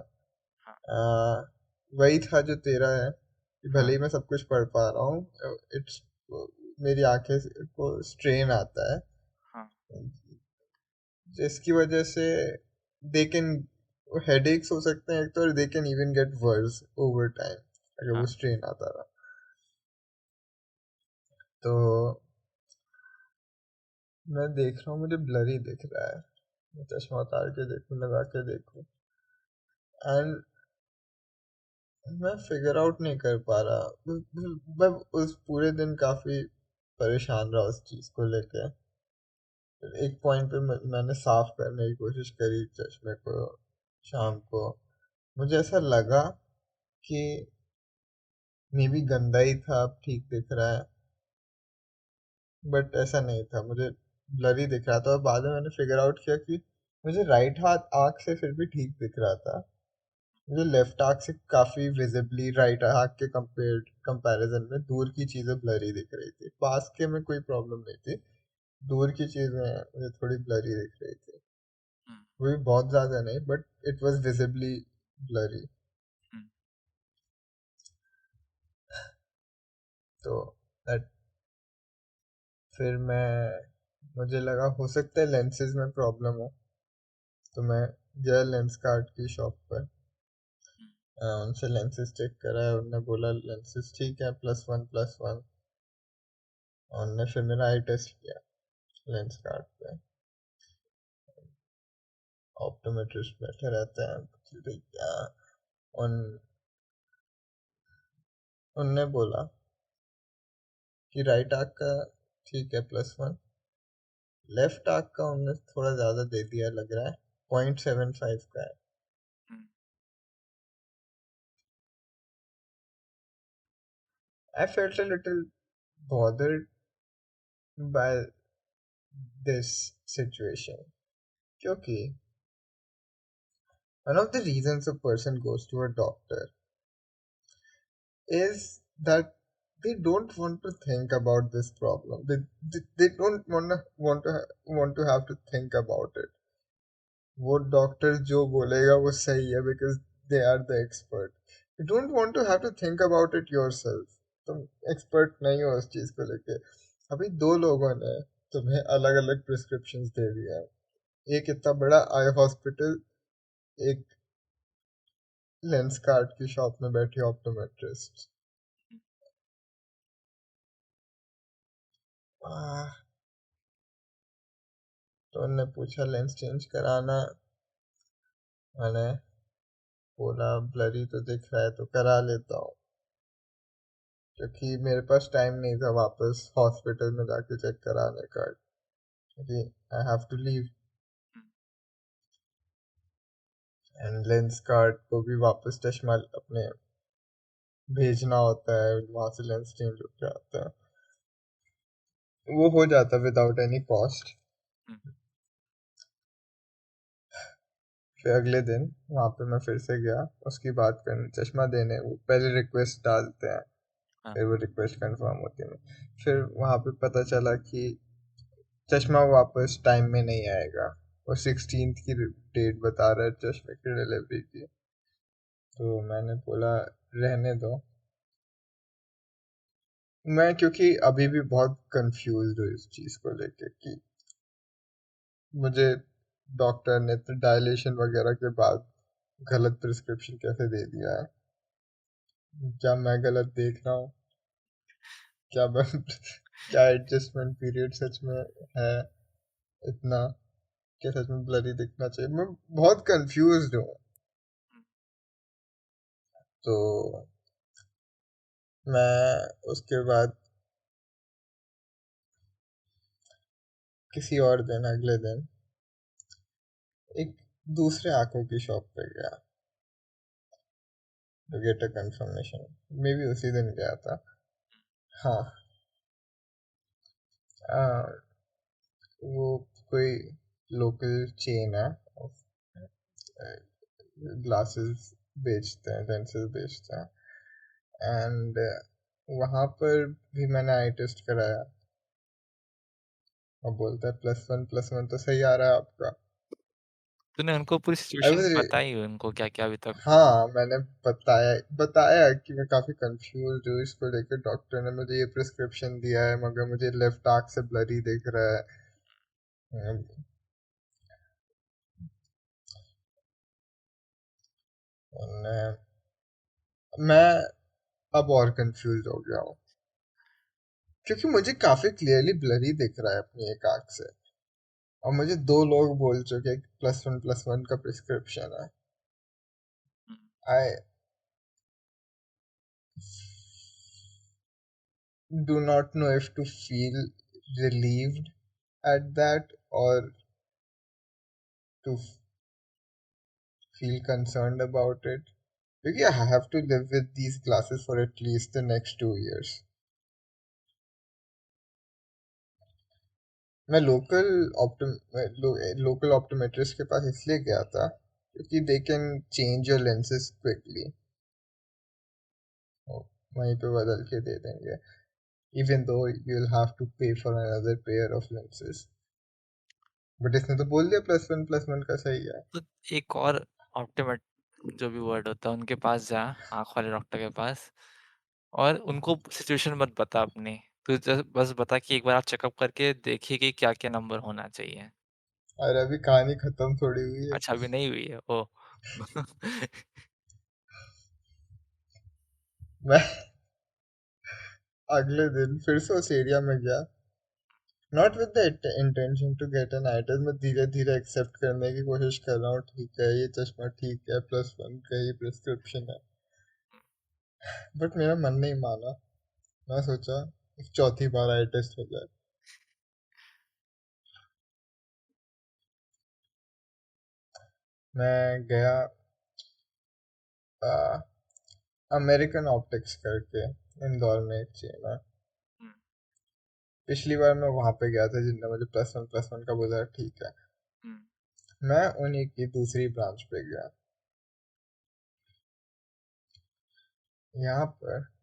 हाँ, वही था जो तेरा है, कि भले हाँ, ही मैं सब कुछ पढ़ पा रहा हूँ, इट्स मेरी आंखें को स्ट्रेन आता है, हाँ, जिसकी वजह से दे कैन हेडेक्स हो सकते हैं एक तो, और they can even get worse over time अगर वो हाँ, स्ट्रेन आता रहा। तो मैं देख रहा हूँ, मुझे ब्लरी दिख रहा है, मैं चश्मा उतार के देखूँ, लगा के देखूँ, एंड मैं फिगर आउट नहीं कर पा रहा। मैं उस पूरे दिन काफी परेशान रहा उस चीज को लेके। एक पॉइंट पे मैंने साफ करने की कोशिश करी चश्मे को हुँ, शाम को। मुझे ऐसा लगा कि मे बी गंदा ही था, अब ठीक दिख रहा है, बट ऐसा नहीं था, मुझे ब्लरी दिख रहा था। और बाद में मैंने फिगर आउट किया कि मुझे राइट हाथ आंख से फिर भी ठीक दिख रहा था, मुझे लेफ्ट आंख से काफी विजिबली राइट आंख के कंपैरिजन में दूर की चीजें ब्लरी दिख रही थी। पास के में कोई प्रॉब्लम नहीं थी, दूर की चीजें मुझे थोड़ी ब्लरी दिख रही थी। हुँ, वो भी बहुत ज्यादा नहीं, but it was visibly blurry. हुँ, तो that, फिर मुझे लगा हो सकता है लेंसेज में प्रॉब्लम हो, तो मैं गया लेंस कार्ट की शॉप पर, हुँ, उनसे लेंसेज चेक कराया, उन्होंने बोला लेंसेज ठीक है, +1 +1। उन्होंने फिर मेरा आई टेस्ट किया लेंस कार्ट पे, ऑप्टोमेट्रिस्ट बैठे रहते हैं, फिर क्या उन उनने बोला कि राइट आंख का ठीक है +1, लेफ्ट आंख का उनने थोड़ा ज्यादा दे दिया लग रहा है, 0.75 का है। हुँ, I felt a little bothered by this situation क्योंकि one of the reasons a person goes to a doctor is that they don't want to think about this problem. They don't want to have to think about it. वो doctor जो बोलेगा वो सही है, because they are the expert. You don't want to have to think about it yourself. तुम expert नहीं हो उस चीज को लेके। अभी दो लोगों ने तुम्हें अलग अलग प्रिस्क्रिप्शंस दे दिया है, एक इतना बड़ा आई हॉस्पिटल, एक लेंस कार्ट की शॉप में बैठी ऑप्टोमेट्रिस्ट। तो उनने पूछा लेंस चेंज कराना, मैंने बोला ब्लरी तो दिख रहा है तो करा लेता हूँ, क्योंकि मेरे पास टाइम नहीं था वापस हॉस्पिटल में जाके चेक कराने का, क्योंकि I have to leave, hmm, and Lenskart को भी वापस चश्मा अपने भेजना होता है, वहां से लेंस चेंज होके आता है, वो हो जाता विदाउट एनी कॉस्ट। हुँ, फिर अगले दिन वहां पे मैं फिर से गया उसकी बात करने, चश्मा देने। वो पहले रिक्वेस्ट डालते हैं, हाँ, फिर वो रिक्वेस्ट कंफर्म होती है। फिर वहां पे पता चला कि चश्मा वापस टाइम में नहीं आएगा। वो 16th की डेट बता रहा है चश्मे की डिलीवरी की। तो मैंने बोला रहने दो। मैं क्योंकि अभी भी बहुत कंफ्यूज हूँ इस चीज़ को लेके कि मुझे डॉक्टर ने तो डायलेशन वगैरह के बाद गलत प्रिस्क्रिप्शन कैसे दे दिया है। क्या मैं गलत देख रहा हूँ? क्या मैं क्या एडजस्टमेंट पीरियड सच में है इतना? क्या सच में ब्लरी दिखना चाहिए? मैं बहुत कंफ्यूज हूँ। तो मैं उसके बाद किसी और दिन, अगले दिन, एक दूसरे आंखों की शॉप पे गया to get a confirmation. Maybe बी उसी दिन गया था। हाँ। वो कोई लोकल चेन है, ग्लासेस बेचते हैं, लेंसेज बेचते हैं। एंड वहाँ पर भी मैंने आई टेस्ट कराया और बोलता है +1 +1 तो सही आ रहा है आपका। तूने उनको पूरी आई सिचुएशन वाज बताई उनको क्या-क्या अभी तक? हाँ, मैंने बताया बताया कि मैं काफी कंफ्यूज हूँ इसको लेकर। डॉक्टर ने मुझे ये प्रिस्क्रिप्शन दिया है मगर मुझे लेफ्ट आंख से ब्लरी दिख रहा है। अम, और मैं अब और कंफ्यूज हो गया हूँ क्योंकि मुझे काफी क्लियरली ब्लरी दिख रहा है अपनी एक आंख से। और मुझे दो लोग बोल चुके हैं कि +1 +1 का प्रिस्क्रिप्शन है। हुँ, आई do not know if to feel relieved at that or to feel concerned about it. Because I have to live with these glasses for at least the next 2 years. मैं लोकल ऑप्टोमेट्रिस्ट के पास इसलिए गया था क्योंकि they can change your lenses quickly. वहीं पे बदल के दे देंगे even though you'll have to pay for another pair of lenses. But इसने तो बोल दिया +1 +1 का सही है। तो एक और ऑप्टिमेट जो भी वर्ड होता है उनके पास जा, आँख वाले डॉक्टर के पास और उनको सिचुएशन मत बता अपनी। तू बस बता कि एक बार आप चेकअप करके देखिए कि क्या-क्या नंबर होना चाहिए। और अभी कहानी खत्म थोड़ी हुई है। अच्छा अभी नहीं हुई है, ओह! मैं अगले दिन फिर से उस एरिया में गया, not with the intention to get an item. मैं धीरे धीरे एक्सेप्ट करने की कोशिश कर रहा हूँ, ठीक है ये चश्मा ठीक है, +1 का ही प्रिस्क्रिप्शन है। बट मेरा मन नहीं माना। मैं सोचा एक चौथी बार आई टेस्ट हो जाए। मैं गया अमेरिकन ऑप्टिक्स करके, इंदौर में एक चेन है। हुँ, पिछली बार मैं वहां पे गया था जिनने मुझे +1 +1 का बोला, ठीक है। हुँ, मैं उन्हीं की दूसरी ब्रांच पे गया। यहाँ पर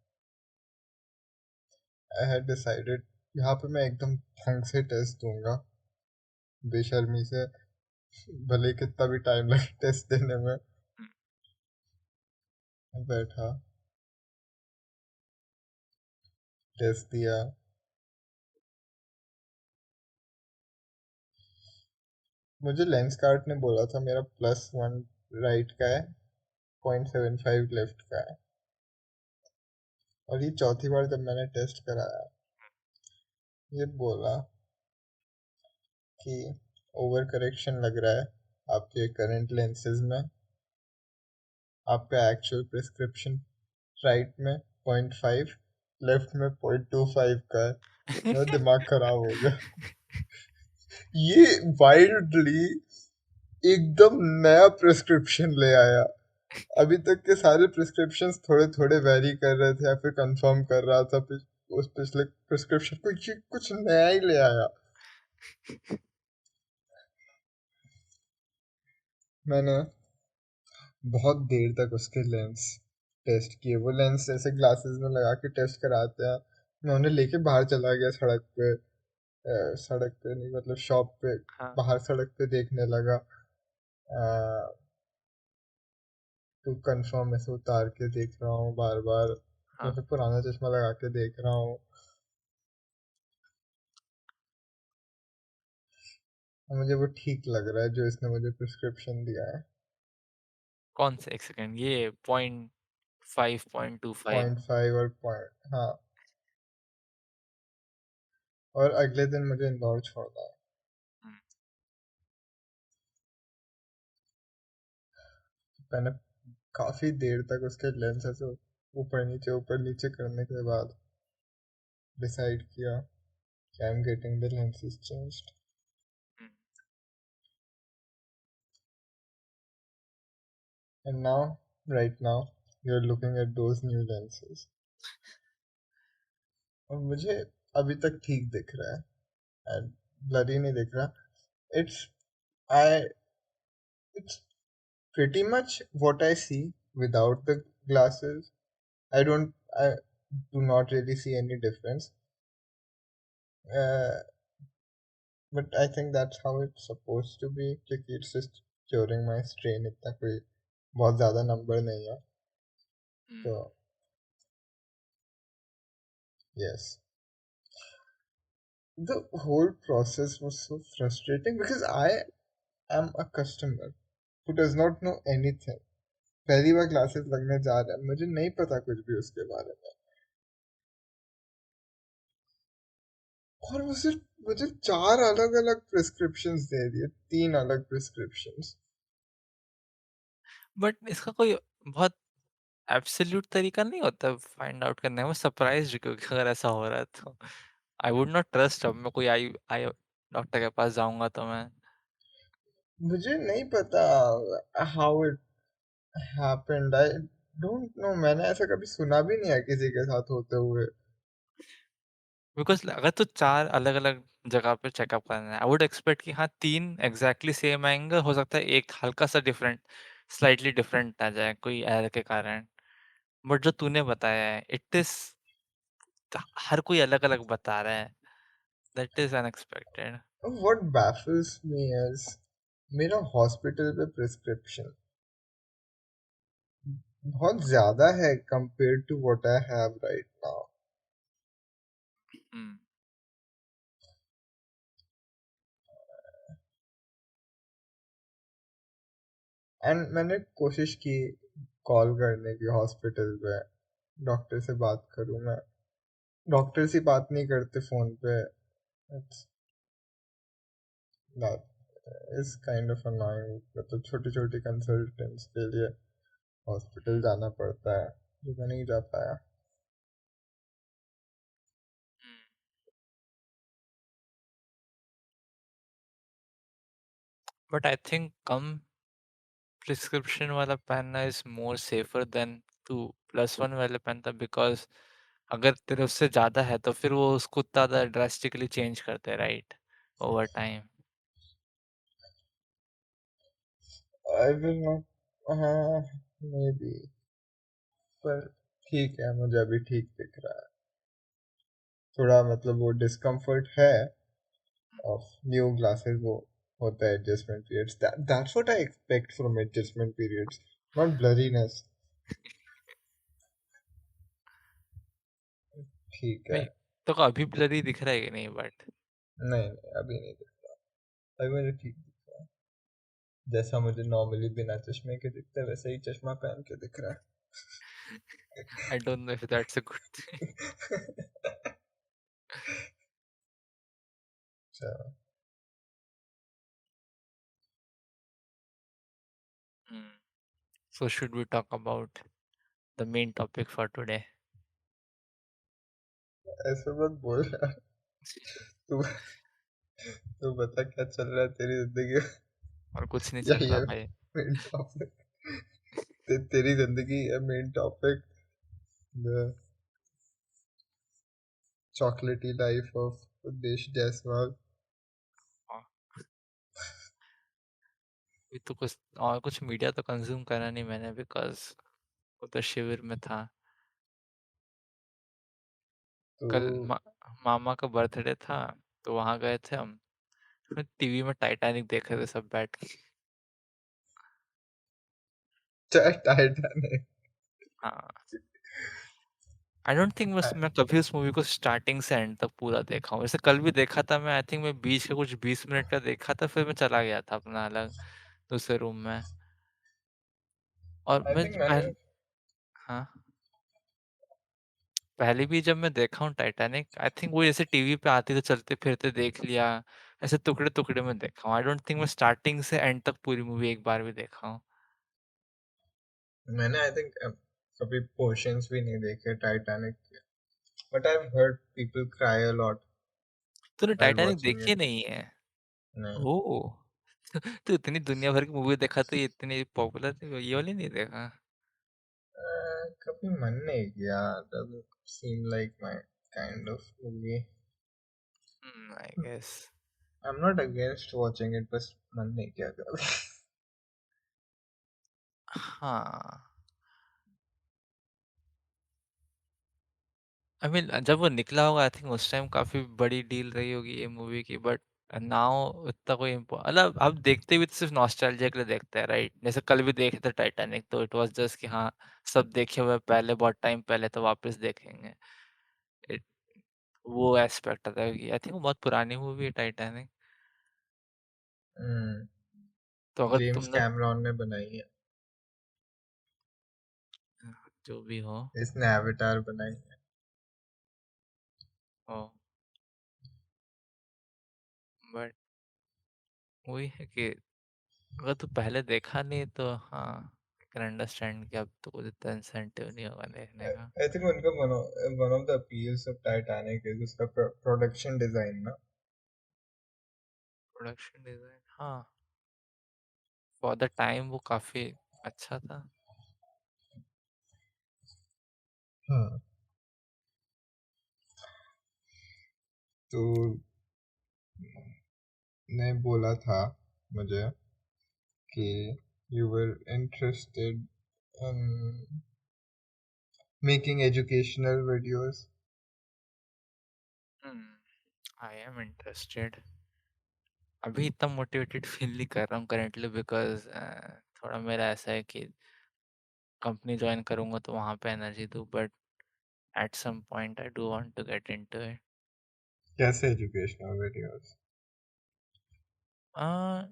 आई हैड डिसाइडेड यहाँ पे मैं एकदम ढंग से टेस्ट दूंगा, बेशर्मी से, भले ही कितना भी टाइम लगे टेस्ट देने में। हुँ। मैं बैठा, टेस्ट दिया। मुझे लेंस कार्ड ने बोला था मेरा +1 राइट का है, 0.75 लेफ्ट का है। और ये चौथी बार जब मैंने टेस्ट कराया, ये बोला कि ओवर करेक्शन लग रहा है आपके करंट लेंसेज में। आपका एक्चुअल प्रिस्क्रिप्शन राइट में 0.5, लेफ्ट में 0.25 का है। मेरा दिमाग खराब हो गया। ये वाइल्डली एकदम नया प्रिस्क्रिप्शन ले आया। अभी तक के सारे प्रिस्क्रिप्शंस थोड़े थोड़े वेरी कर रहे थे या फिर कंफर्म कर रहा था उस पिछले प्रिस्क्रिप्शन को। ये कुछ नया ही ले आया। मैंने बहुत देर तक उसके लेंस टेस्ट किए। वो लेंस जैसे ग्लासेस में लगा के टेस्ट कराते हैं, मैं उन्हें लेके बाहर चला गया सड़क पे। सड़क पे नहीं, मतलब शॉप पे, हाँ, बाहर सड़क पे देखने लगा। टू कंफर्म ऐसे उतार के देख रहा हूँ बार बार, या हाँ। फिर पुराना चश्मा लगा के देख रहा हूँ। और मुझे वो ठीक लग रहा है जो इसने मुझे प्रिस्क्रिप्शन दिया है। कौन से? 1 सेकंड, ये 0.5, 0.25? 0.5 और पॉइंट, हाँ। और अगले दिन मुझे इंदौर छोड़ना है। हुँ, मैंने काफी देर तक उसके लेंस ऐसे ऊपर नीचे करने के बाद डिसाइड किया कि I am getting the lenses changed. Hmm. And now, right now, you're looking at those new lenses. और मुझे अभी तक ठीक दिख रहा है, एंड ब्लरी नहीं दिख रहा। It's I it's pretty much what I see without the glasses. I do not really see any difference. Uh, but I think that's how it's supposed to be, क्योंकि it's just curing my strain, इतना कोई बहुत ज़्यादा number नहीं है। हुँ। तो yes, the whole process was so frustrating because I am a customer who does not know anything. पहली बार classes लगने जा रहा है, मुझे नहीं पता कुछ भी उसके बारे में। और मुझे 4 अलग अलग प्रिस्क्रिप्शंस दे दिए, 3 अलग प्रिस्क्रिप्शंस। बट इसका कोई बहुत एब्सोल्यूट तरीका नहीं होता फाइंड आउट करने में? मैं सरप्राइज़्ड, क्योंकि अगर ऐसा हो रहा है तो आई वुड नॉट ट्रस्ट। अब मैं कोई आई आई डॉक्टर के पास जाऊँगा तो मैं। मुझे नहीं पता how it happened, I don't no. मैंने ऐसा कभी सुना भी नहीं है किसी के साथ होते हुए। बिकॉज़ अगर तो 4 अलग-अलग जगह पे चेकअप करना है, आई वुड एक्सपेक्ट कि हाँ, 3 एग्ज़ैक्टली सेम आएँगे, हो सकता है 1 हल्का-सा डिफरेंट, स्लाइटली डिफरेंट आ जाए कोई एरर के कारण। बट जो तूने बताया है, इट इज़ हर कोई अलग-अलग बता रहा है, that is unexpected. What baffles me is मेरा हॉस्पिटल पे प्रिस्क्रिप्शन बहुत ज्यादा है compare to what I have right now. Hmm, and मैंने कोशिश की कॉल करने की हॉस्पिटल पे, डॉक्टर से बात करूं मैं। डॉक्टर से बात नहीं करते फोन पे। It's that is kind of annoying. मतलब छोटी छोटी कंसल्टेंट्स के लिए हॉस्पिटल जाना पड़ता है, जो मैं नहीं जा पाया। हुँ। बट आई थिंक कम प्रिस्क्रिप्शन वाला पहनना इज़ मोर सेफर देन तू +1 वाले पहनता, बिकॉज़ अगर तेरे उससे ज़्यादा है तो फिर वो उसको उतना ज़्यादा ड्रास्टिकली चेंज करते हैं, right? Over time. I will not, हाँ मे बी, पर ठीक है, मुझे अभी ठीक दिख रहा है। थोड़ा मतलब वो डिस्कम्फर्ट है of new glasses वो होता है adjustment periods. That's what I expect from adjustment periods, not blurriness. ठीक है। नहीं, तो अभी ब्लरी दिख रहा है कि नहीं बट? नहीं नहीं, अभी नहीं दिखता। अभी मुझे ठीक दिख रहा है, जैसा मुझे नॉर्मली बिना चश्मे के दिखता है वैसा ही चश्मा पहन के दिख रहा I don't know if that's a good thing. है। So, hmm, so should we talk about the main topic for today? ऐसे मत बोल यार। तू तू बता क्या चल रहा है तेरी जिंदगी में? और कुछ नहीं या चल रहा ये भाई। मेन टॉपिक, तेरी जिंदगी है मेन टॉपिक, द चॉकलेटी लाइफ ऑफ उद्देश जायसवाल। हाँ, अभी तो कुछ और कुछ मीडिया तो कंज़्यूम करा नहीं मैंने, बिकॉज़ वो तो शिविर में था। तो कल मामा का बर्थडे था, तो वहाँ गए थे हम। फिर टीवी में टाइटैनिक देख रहे थे सब बैठ के। टाइटैनिक। हाँ। आई डोंट थिंक मैं कभी उस मूवी को स्टार्टिंग से एंड तक पूरा देखा हूँ। वैसे कल भी देखा था मैं, आई थिंक मैं बीच का कुछ 20 मिनट का देखा था, फिर मैं चला गया था अपना अलग दूसरे रूम में। और आई मैं थिंक मैंने हाँ, पहले भी जब मैं देखा हूँ टाइटैनिक, आई थिंक वो जैसे टीवी पे आती तो चलते फिरते देख लिया, ऐसे टुकड़े टुकड़े में देखा हूँ। आई डोंट थिंक मैं स्टार्टिंग से एंड तक पूरी मूवी एक बार भी देखा हूँ। मैंने आई थिंक कभी पोर्शंस भी नहीं देखे टाइटैनिक के, but I heard people cry a lot तूने व्हाइल टाइटैनिक वाचिंग देखी इट। नहीं है? नहीं। ओह! तो इतनी दुनिया भर की मूवी देखा तो ये इतनी पॉपुलर थी, ये वाली नहीं देखा? कभी मन नहीं किया, doesn't seem like my kind of movie. I guess. I'm not against watching it, बस मन नहीं किया कभी। हाँ, आई मीन जब वो निकला होगा आई थिंक उस टाइम काफ़ी बड़ी डील रही होगी ये मूवी की, बट नाउ इतना कोई मतलब अब देखते भी तो सिर्फ नॉस्टैल्जिया के लिए देखते हैं, राइट? जैसे कल भी देखे थे टाइटैनिक, तो इट वाज़ जस्ट कि हाँ, सब देखे हुए हैं पहले बहुत टाइम पहले तो वापस देखेंगे। इट वो एस्पेक्ट आता है कि आई थिंक वो बहुत पुरानी मूवी है टाइटैनिक। तो अगर जेम्स तुमने कैमरॉन ने बनाई है, जो भी हो इसने एविटार बनाई है। हो बट वही है कि अगर तू पहले देखा नहीं तो हाँ, आई कैन अंडरस्टैंड कि अब तो कुछ इतना इंसेंटिव नहीं होगा देखने का। आई थिंक उनका one of the appeals of Titanic is उसका प्रोडक्शन डिजाइन ना। प्रोडक्शन डिजाइन हाँ, फॉर द टाइम वो काफी अच्छा था। हाँ। तो ने बोला था मुझे कि you were interested in making educational videos. I am interested. अभी इतना मोटिवेटेड फील नहीं कर रहा हूँ करेंटली, बिकॉज थोड़ा मेरा ऐसा है कि कंपनी ज्वाइन करूँगा तो वहाँ पे एनर्जी दूँ, but at some point I do want to get into कैसे educational videos? इट।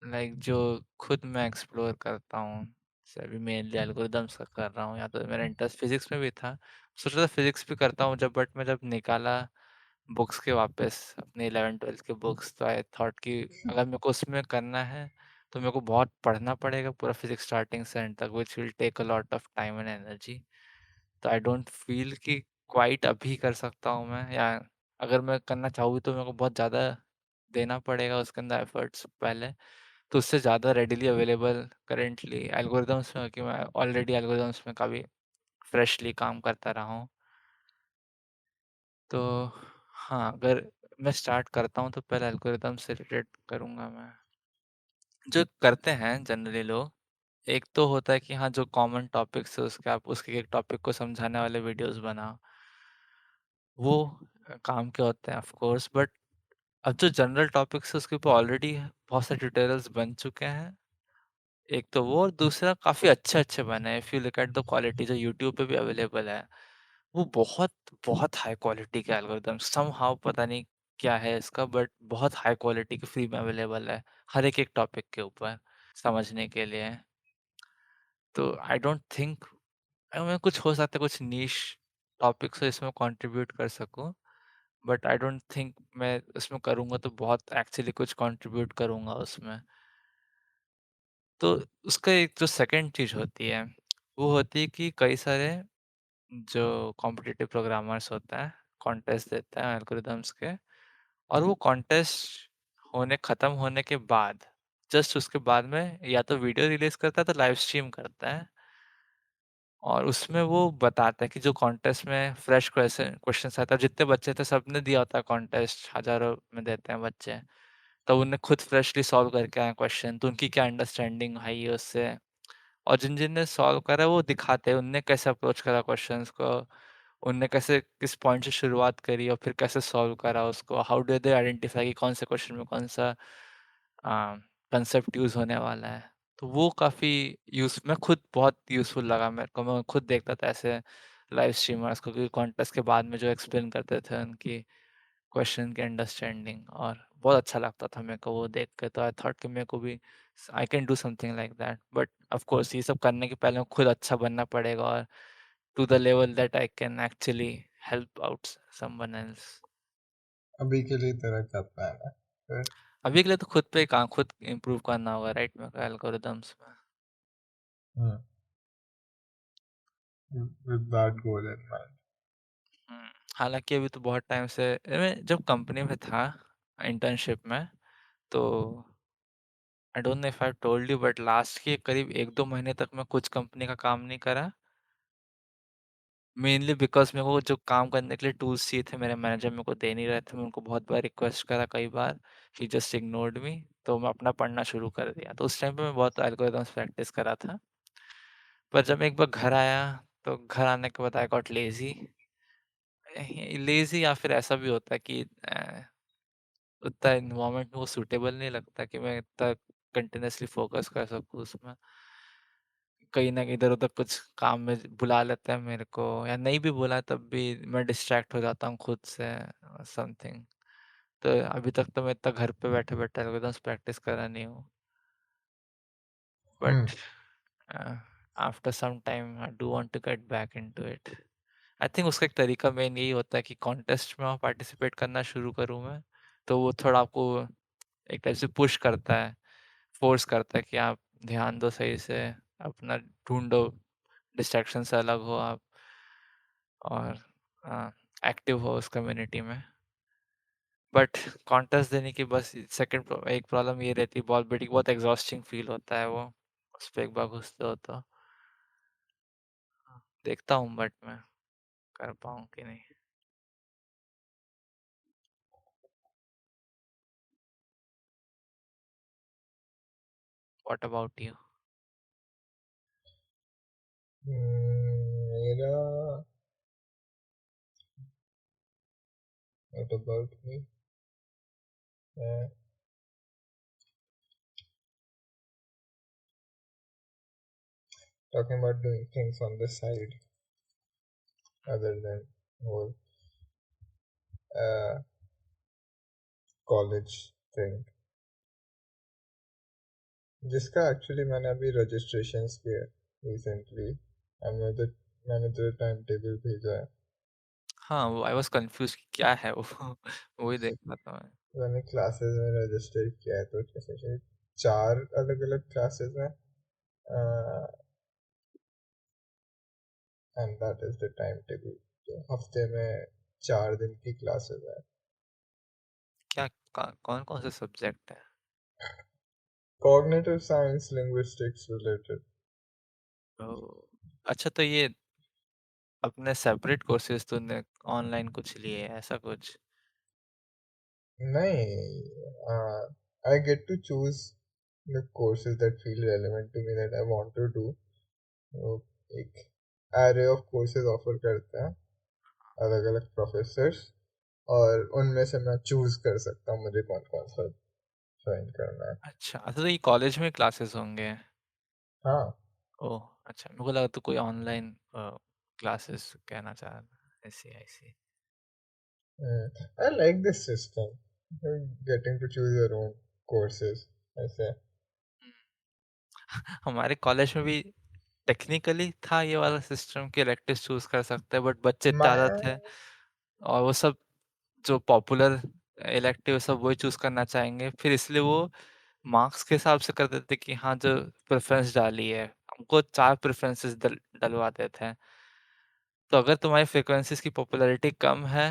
लाइक जो खुद मैं एक्सप्लोर करता हूँ, जैसे अभी मेनली एल्गोरिदम्स का कर रहा हूँ, या तो मेरा इंटरेस्ट फिजिक्स में भी था, सोच रहा था फिजिक्स भी करता हूँ जब, बट मैं जब निकाला बुक्स के वापस अपने 11-12 के बुक्स, तो आई थॉट कि अगर मेरे को उसमें करना है तो मेरे को बहुत पढ़ना पड़ेगा पूरा फिजिक्स स्टार्टिंग से एंड तक, which will take a lot of time and energy. तो आई डोंट फील कि क्वाइट अभी कर सकता हूँ मैं, या अगर मैं करना चाहूँ तो मेरे को बहुत ज़्यादा देना पड़ेगा उसके अंदर एफर्ट्स पहले। तो उससे ज़्यादा रेडिली अवेलेबल करेंटली एल्गोरिदम्स में, कि मैं ऑलरेडी एल्गोरिदम्स में काफ़ी फ्रेशली काम करता रहा हूँ। तो हाँ, अगर मैं स्टार्ट करता हूँ तो पहले एल्गोरिदम से रिलेटेड करूँगा मैं। जो करते हैं जनरली लोग, एक तो होता है कि हाँ, जो कॉमन टॉपिक्स है उसके आप उसके एक टॉपिक को समझाने वाले वीडियोज़ बनाओ। वो काम के होते हैं ऑफ कोर्स, बट अब जो जनरल टॉपिक्स है उसके ऊपर ऑलरेडी बहुत सारे ट्यूटोरियल्स बन चुके हैं। एक तो वो, और दूसरा काफ़ी अच्छे-अच्छे बने हैं। If you look at the quality जो यूट्यूब पे भी अवेलेबल है, वो बहुत बहुत हाई क्वालिटी के एल्गोरिदम समहाउ, पता नहीं क्या है इसका, बट बहुत हाई क्वालिटी के फ्री में अवेलेबल है हर एक टॉपिक के ऊपर समझने के लिए। तो आई डोंट थिंक मैं कुछ हो सकता है कुछ नीश टॉपिक्स इसमें कंट्रीब्यूट कर सकूं, बट आई डोंट थिंक मैं उसमें करूंगा तो बहुत एक्चुअली कुछ कंट्रीब्यूट करूंगा उसमें। तो उसका एक जो सेकंड चीज़ होती है, वो होती है कि कई सारे जो कॉम्पिटिटिव प्रोग्रामर्स होता है, कॉन्टेस्ट देते हैं एल्गोरिदम्स के, और वो कॉन्टेस्ट ख़त्म होने के बाद, जस्ट उसके बाद में या तो वीडियो रिलीज़ करता है तो लाइव स्ट्रीम करता है, और उसमें वो बताता है कि जो कॉन्टेस्ट में फ्रेश क्वेश्चंस आता है, जितने बच्चे थे सबने दिया होता है कॉन्टेस्ट, हज़ारों में देते हैं बच्चे, तब उन्हें खुद फ्रेशली सॉल्व करके आए क्वेश्चन, तो उनकी क्या अंडरस्टैंडिंग आई है उससे, और जिन-जिन ने सॉल्व करा वो दिखाते हैं, उनने कैसे अप्रोच करा क्वेश्चंस को, उनने कैसे किस पॉइंट से शुरुआत करी और फिर कैसे सॉल्व करा उसको, हाउ डू दे आइडेंटिफाई कि कौन से क्वेश्चन में कौन सा कंसेप्ट यूज़ होने वाला है। तो वो काफ़ी मैं खुद बहुत यूज़फुल लगा मेरे को, मैं खुद देखता था ऐसे लाइव स्ट्रीमर्स को, क्योंकि कॉन्टेस्ट के बाद में जो एक्सप्लेन करते थे उनकी क्वेश्चन की अंडरस्टैंडिंग, और बहुत अच्छा लगता था मेरे को वो देख के। तो आई थॉट कि मेरे को भी I can do something like that, but of course ये सब करने के पहले खुद अच्छा बनना पड़ेगा, और to the level that I can actually help out someone else. अभी के लिए तेरा क्या प्लान है फिर? अभी के लिए तो खुद पे काम खुद इम्प्रूव करना होगा, राइट, मेरे को एल्गोरिदम्स में। With that goal in mind. हालाँकि अभी तो बहुत टाइम से मैं जब कंपनी में था इंटर्नशिप में, तो I don't know if I told you, but last के करीब 1-2 महीने तक मैं कुछ कंपनी का काम नहीं करा। मेनली बिकॉज़ मेरे को जो काम करने के लिए टूल्स चाहिए थे मेरे मैनेजर मेरे को दे नहीं रहे थे। मैं उनको बहुत बार रिक्वेस्ट करा कई बार, ही जस्ट इग्नोर्ड मी। तो मैं अपना पढ़ना शुरू कर दिया। तो उस टाइम पे मैं बहुत एल्गोरिथम्स प्रैक्टिस करा था। पर जब मैं एक बार घर आया, तो घर आने के बाद आई गॉट लेज़ी। लेज़ी या फिर ऐसा भी होता है कि उतना एनवायरनमेंट में वो सूटेबल नहीं लगता कि मैं इतना कंटिन्यूअसली फोकस कर सकूँ उसमें। कहीं न कहीं इधर-उधर कुछ काम में बुला लेते हैं मेरे को, या नहीं भी बुलाए तब भी मैं डिस्ट्रैक्ट हो जाता हूँ खुद से समथिंग। तो अभी तक तो मैं इतना घर पे बैठे-बैठे एल्गोरिथम्स प्रैक्टिस करा नहीं हूँ। But uh, after some time I do want to get back into it. I think उसका एक तरीका मेन यही होता है कि कॉन्टेस्ट में पार्टिसिपेट करना शुरू करूँ मैं, तो वो थोड़ा आपको एक टाइप से पुश करता है, फ़ोर्स करता है कि आप ध्यान दो सही से, अपना ढूँढो, डिस्ट्रैक्शन से अलग हो आप, और एक्टिव हो उस कम्युनिटी में। बट कॉन्टेस्ट देने की बस सेकंड एक प्रॉब्लम ये रहती है, बहुत बड़ी, बहुत एग्ज़ॉस्टिंग फ़ील होता है वो, उस पे एक बार घुसते हो तो। देखता हूँ बट मैं कर पाऊँ कि नहीं। What about you? मेरा what about me? Uh, talking about doing things on the side other than whole uh, college thing, जिसका एक्चुअली मैंने अभी रजिस्ट्रेशंस किया रिसेंटली। मैंने तो टाइम टेबल भेजा है। हाँ, वो आई वाज़ कन्फ्यूज़ कि क्या है वो वही देख रहा था मैं। मैंने क्लासेस में रजिस्टर किया है, तो जैसे 4 अलग अलग क्लासेस हैं, and that is the time table. तो हफ्ते में 4 दिन की क्लासेस हैं। क्या कौन-कौन से सब्जेक्ट है? Cognitive science, linguistics related. Oh! अच्छा, तो ये अपने सेपरेट कोर्सेज़ तूने ऑनलाइन कुछ लिए हैं, ऐसा कुछ? नहीं, I get to choose the courses that feel relevant to me, that I want to do. वो एक एरे ऑफ कोर्सेज ऑफर करते हैं अलग अलग प्रोफेसर्स, और उनमें से मैं चूज कर सकता हूँ मुझे कौन कौन सा ज्वाइन करना है। अच्छा, तो ये कॉलेज में क्लासेस होंगे? हाँ। ओह! अच्छा, मेरे को लगा तू कोई ऑनलाइन क्लासेस कहना चाह रहा था। I see. I like this system, getting to choose your own courses ऐसे। हमारे कॉलेज में भी टेक्निकली था ये वाला सिस्टम कि इलेक्टिव चूज़ कर सकते हैं, बट बच्चे ज़्यादा मैं थे, और वो सब जो पॉपुलर इलेक्टिव सब वही चूज़ करना चाहेंगे। फिर इसलिए वो मार्क्स के हिसाब से कर देते कि हाँ, जो प्रेफ़रेंस डाली है, हमको 4 प्रेफ़रेंसेस डलवा देते हैं। तो अगर तुम्हारी फ्रीक्वेंसीज़ की पॉपुलैरिटी कम है,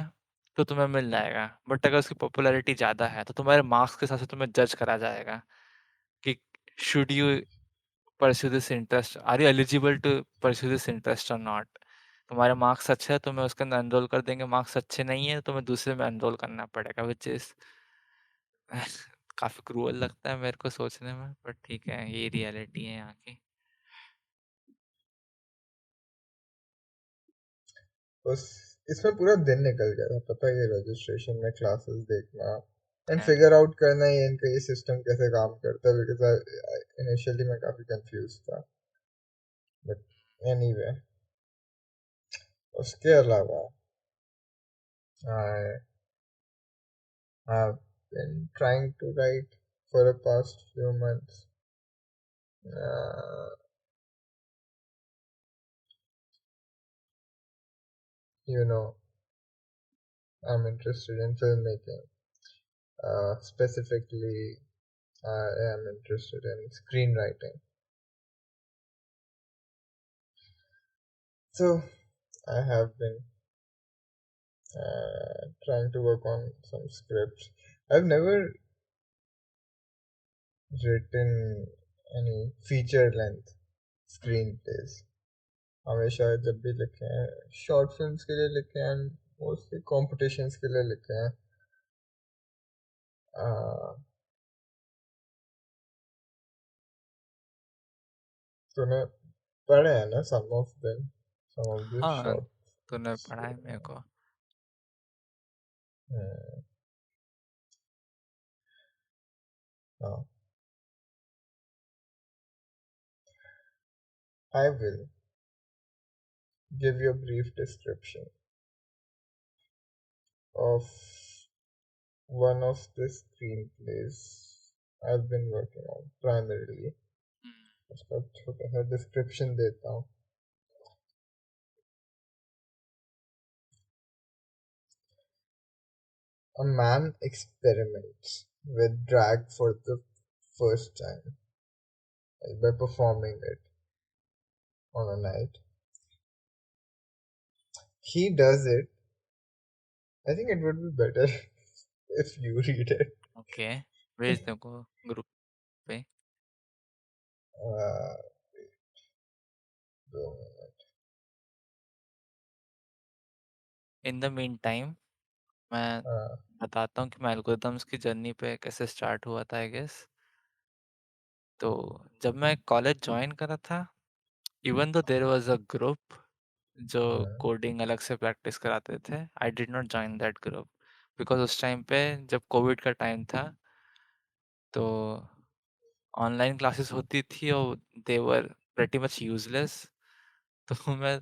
तो तुम्हें मिल जाएगा। बट अगर उसकी पॉपुलैरिटी ज़्यादा है, तो तुम्हारे मार्क्स के हिसाब से तुम्हें जज करा जाएगा कि should you pursue this interest, are you eligible to pursue this interest और नॉट। तुम्हारे मार्क्स अच्छे हैं, तुम्हें उसके अंदर एनरोल कर देंगे, मार्क्स अच्छे नहीं है, तो तुम्हें दूसरे में एनरोल करना पड़ेगा, व्हिच इज़ काफ़ी क्रूअल लगता है मेरे को सोचने में, बट ठीक है, ये रियलिटी है यहाँ की। बस इसमें पूरा दिन निकल गया था, पता है, ये रजिस्ट्रेशन में क्लासेस देखना एंड क्या? फिगर आउट करना ये इनका ये सिस्टम कैसे काम करता है, बिकॉज इनिशियली मैं काफी कंफ्यूज था, बट एनीवे उसके अलावा I have been trying to write for the past few months. You know, I'm interested in filmmaking. Specifically, I am interested in screenwriting. So I have been trying to work on some scripts. I've never written any feature length screenplays. हमेशा जब भी लिखे हैं short films के लिए लिखे हैं, mostly competitions के लिए लिखे हैं. uh, तूने पढ़े हैं ना some of the हाँ, short तूने films. पढ़ा है मेरे को. Hmm. हाँ. I will give you a brief description of one of the screenplays I've been working on primarily. उसका छोटा सा डिस्क्रिप्शन देता हूँ. A man experiments with drag for the first time, like by performing it on a night. He does it. I think it would be better if you read it. Okay, भेज दे को group पे. Uh, in the mean time मैं uh, बताता हूँ कि मैं algorithms की journey पे कैसे स्टार्ट हुआ था, आई गेस. तो जब मैं कॉलेज ज्वाइन करा था, even though there was a group जो uh, कोडिंग अलग से प्रैक्टिस कराते थे, I did not join that group because उस टाइम पे जब कोविड का टाइम था, तो ऑनलाइन क्लासेस होती थी और दे वर प्रेटी मच यूजलेस. तो मैं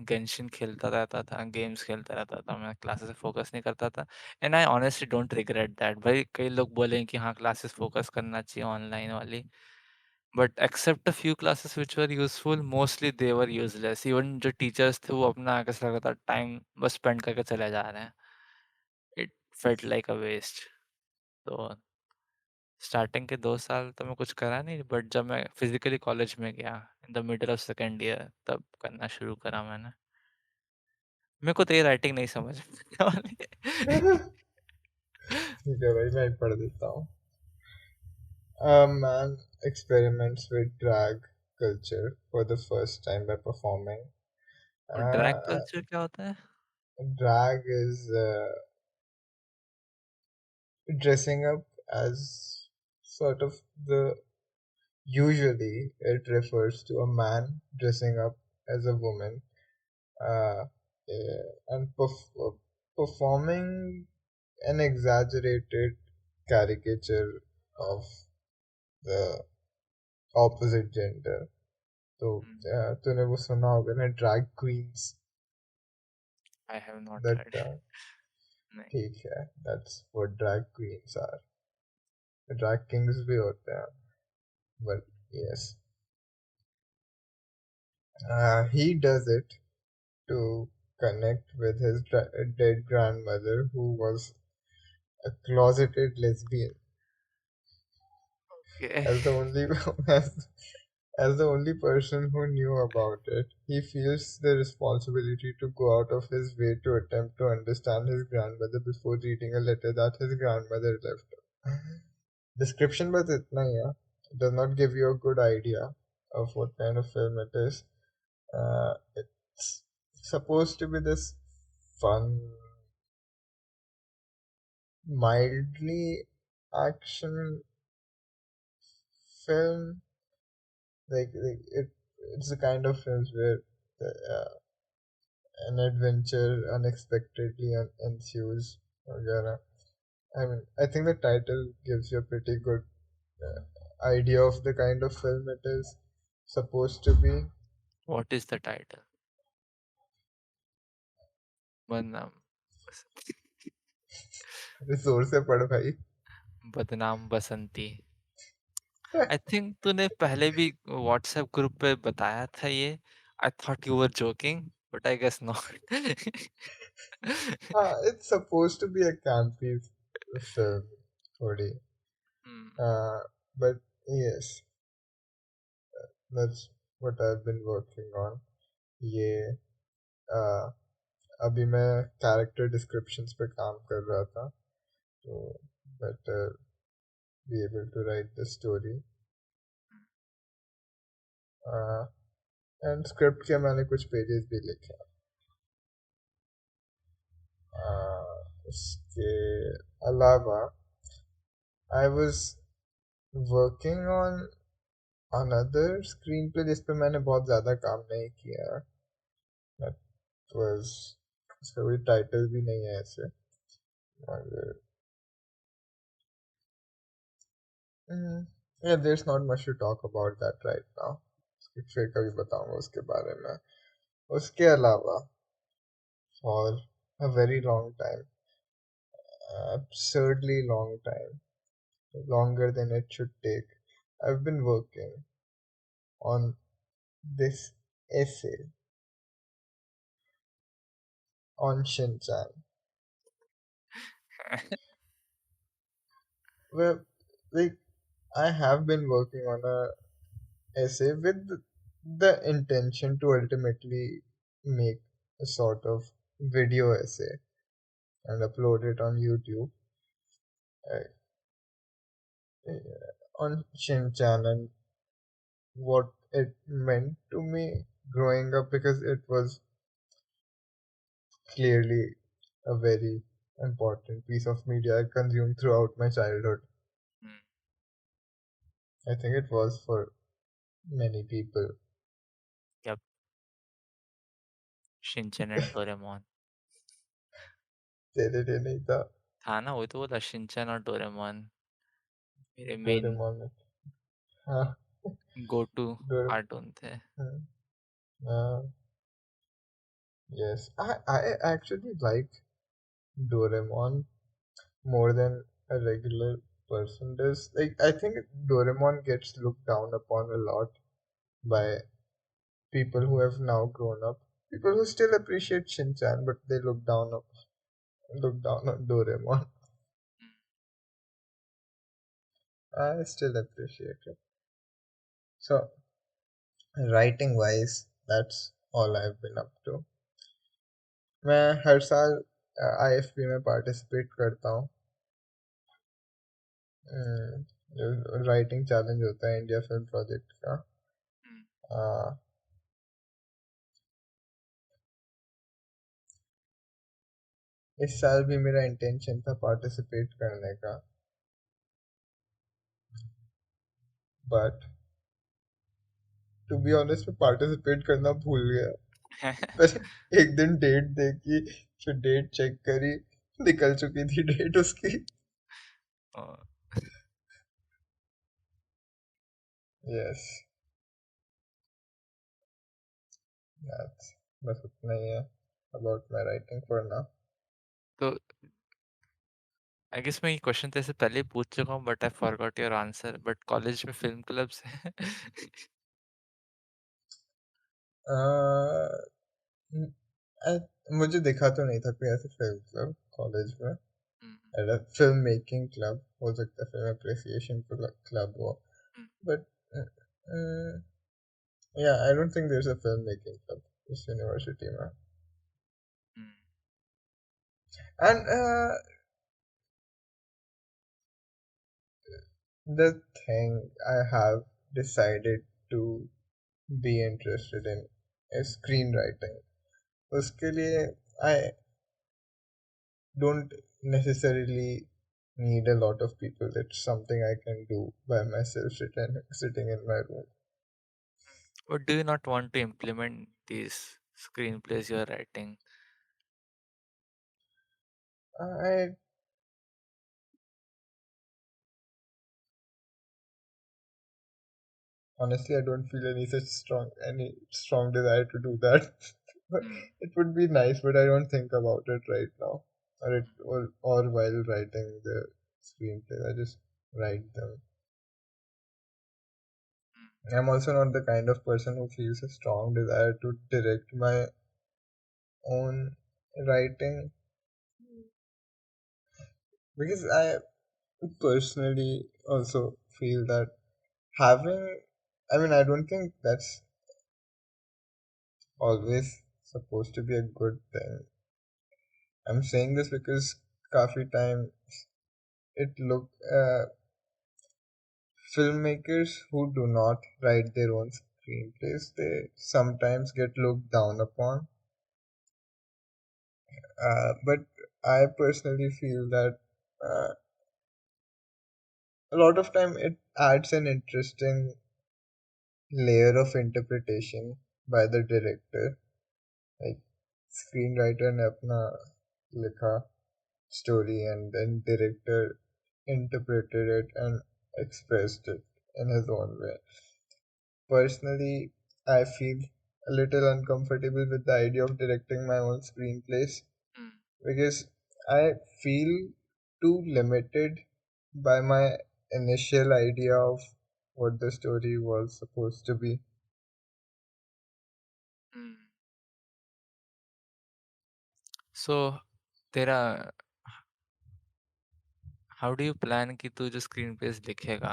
गेंशिन खेलता रहता था, गेम्स खेलता रहता था, मैं क्लासेस पे फोकस नहीं करता था. And I honestly don't regret that. भाई कई लोग बोले कि हाँ क्लासेस फोकस करना चाहिए ऑनलाइन वाली, but except a few classes which were useful, mostly they were useless. Even जो टीचर्स थे वो अपना कैसा लगा था टाइम बस स्पेंड करके चले जा रहे हैं. It felt like a waste. तो स्टार्टिंग के 2 साल तो मैं कुछ करा नहीं, बट जब मैं फिजिकली कॉलेज में गया in the middle of second year, तब करना शुरू करा मैंने. मेरे को तो ये राइटिंग नहीं समझ में वाली. ठीक है भाई, मैं पढ़ देता हूँ. A man experiments with drag culture for the first time by performing. और ड्रैग Uh, कल्चर क्या होता है? Drag is dressing up as sort of the. Usually, it refers to a man dressing up as a woman, uh, and performing an exaggerated caricature of the opposite gender. तो तूने वो सुना होगा ना, drag queens. I have not that heard. नहीं. ठीक है, that's what drag queens are. Drag kings भी होते हैं, but yes. He does it to connect with his dead grandmother, who was a closeted lesbian. Okay. As the only as the only person who knew about it, he feels the responsibility to go out of his way to attempt to understand his grandmother before reading a letter that his grandmother left him. Description बस इतना ही है. It does not give you a good idea of what kind of film it is. It's supposed to be this fun, mildly action film. Like it's the kind of films where the an adventure unexpectedly ensues, वगैरह. I mean, I think the title gives you a pretty good idea of the kind of film it is supposed to be. What is the title? बदनाम जोर से पढ़ भाई. बदनाम बसंती. I think तूने पहले भी व्हाट्सएप ग्रुप पे बताया था ये. I thought you were joking but I guess not. It's supposed to be a campy film, थोड़ी. Uh, but yes, that's what I've been working on. ये uh, अभी मैं character descriptions पे काम कर रहा था, तो better be able to write the story. Uh, and script के मैंने कुछ pages भी लिखे. उसके अलावा I was working on another screenplay जिस पे मैंने बहुत ज़्यादा काम नहीं किया. That was उसका कोई टाइटल भी नहीं है ऐसे. मगर yeah, there's not much to talk about that right now. फिर कभी बताऊंगा उसके बारे में. उसके अलावा for a very long time, absurdly long time, longer than it should take, I've been working on this essay on Shinchan. Well, like I have been working on a essay with the intention to ultimately make a sort of video essay and upload it on YouTube, on Shinchan, and what it meant to me growing up, because it was clearly a very important piece of media I consumed throughout my childhood. I think it was for many people. Yep. Shinchan and Doraemon तेरे लिए नहीं था. था ना. वही तो बोला, Shinchan और डोरेमोन मेरे मेन डोरेमोन में. हाँ. गो टू डोरे. कार्टून थे. Yes, I actually like Doraemon more than a regular person does. Like, I think Doraemon gets looked down upon a lot by people who have now grown up. People who still appreciate Shinchan, but they look down on Doraemon. I still appreciate it. So, writing wise, that's all I've been up to. मैं हर साल IFP में participate करता हूँ. जो writing challenge होता है India film project का. आ, इस साल भी मेरा इंटेंशन था पार्टिसिपेट करने का, बट टू बी ऑनेस्ट मैं पार्टिसिपेट करना भूल गया. पर एक दिन डेट देखी, फिर डेट चेक करी, निकल चुकी थी डेट उसकी. यस, बस उतना ही है about my writing for now. तो आई गेस मैं ये क्वेश्चन तेरे से पहले ही पूछ चुका हूँ but I forgot your answer. But college में फिल्म क्लब्स है? मुझे दिखा तो नहीं था कोई ऐसे फिल्म क्लब कॉलेज में. फिल्म मेकिंग क्लब हो सकता है, फिल्म अप्रिसिएशन क्लब हो, but yeah, I don't think there's a filmmaking club this university, man. And the thing I have decided to be interested in is screenwriting. उसके लिए I don't necessarily need a lot of people. It's something I can do by myself, sitting in my room. But do you not want to implement these screenplays you're writing? I honestly, I don't feel any strong desire to do that. But Hmm. it would be nice, but I don't think about it right now, or while writing the screenplay. I just write them. I'm also not the kind of person who feels a strong desire to direct my own writing, because I personally also feel that having, I mean, I don't think that's always supposed to be a good thing. I'm saying this because काफी time it look filmmakers who do not write their own screenplays, they sometimes get looked down upon. But I personally feel that uh, a lot of time it adds an interesting layer of interpretation by the director. Like screenwriter ने अपना लिखा story and then director interpreted it and expressed it in his own way. Personally, I feel a little uncomfortable with the idea of directing my own screenplays Hmm. because I feel too limited by my initial idea of what the story was supposed to be. Hmm. So तेरा how do you plan कि तू जो screen place लिखेगा,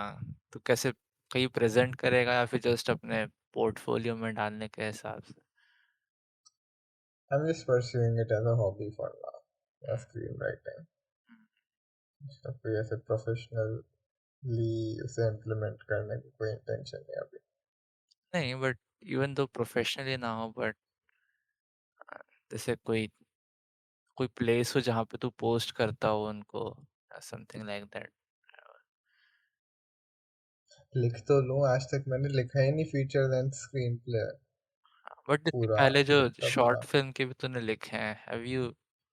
तू कैसे कहीं present करेगा या फिर जस्ट अपने पोर्टफोलियो में डालने के हिसाब से? I'm just pursuing it as a hobby for now, screenwriting. हम्म। इसका कोई ऐसे प्रोफेशनली उसे इम्प्लीमेंट करने की कोई इंटेंशन नहीं अभी. नहीं, बट इवन दो प्रोफेशनली ना हो, बट जैसे कोई कोई प्लेस हो जहाँ पे तू पोस्ट करता हो उनको, समथिंग लाइक दैट। लिख तो लूँ, आज तक मैंने लिखा ही नहीं feature length screen play but इसके पूरा पहले जो तब शॉर्ट था. फिल्म के भी तूने लिखे हैं, हैव यू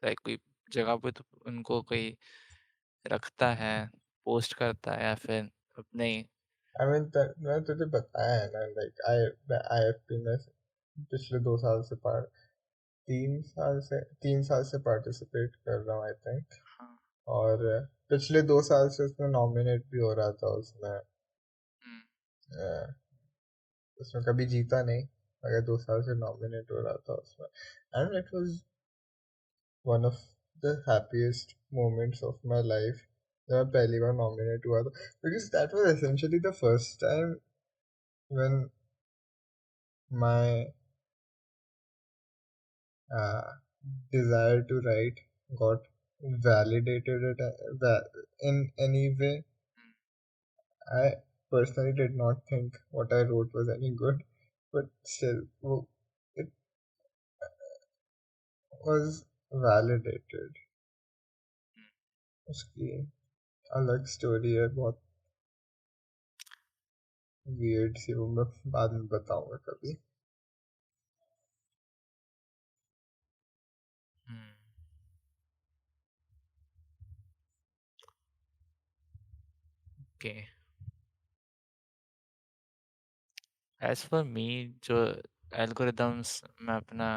लाइक कोई जगह पे तो उनको कोई रखता है, पोस्ट करता है या फिर अपने ही? आई मीन मैं तुझे बताया है ना, लाइक IFP में पिछले 2 साल से 3 साल से पार्टिसिपेट कर रहा हूँ आई थिंक. हाँ। और पिछले 2 साल से उसमें नॉमिनेट भी हो रहा था उसमें. हम्म। अ, उसमें कभी जीता नहीं, मगर 2 साल से नॉमिनेट हो रहा था उसमें. And it was one of the happiest moments of my life जब मैं पहली बार नॉमिनेट हुआ था, because that was essentially the first time when my desire to write got validated in any way. I personally did not think what I wrote was any good, but still, it was validated. उसकी अलग story है, बहुत weird सी, वो मैं बाद में बताऊंगा कभी. हम्म। ओके। एज फॉर मी, जो एल्गोरिदम्स मैं अपना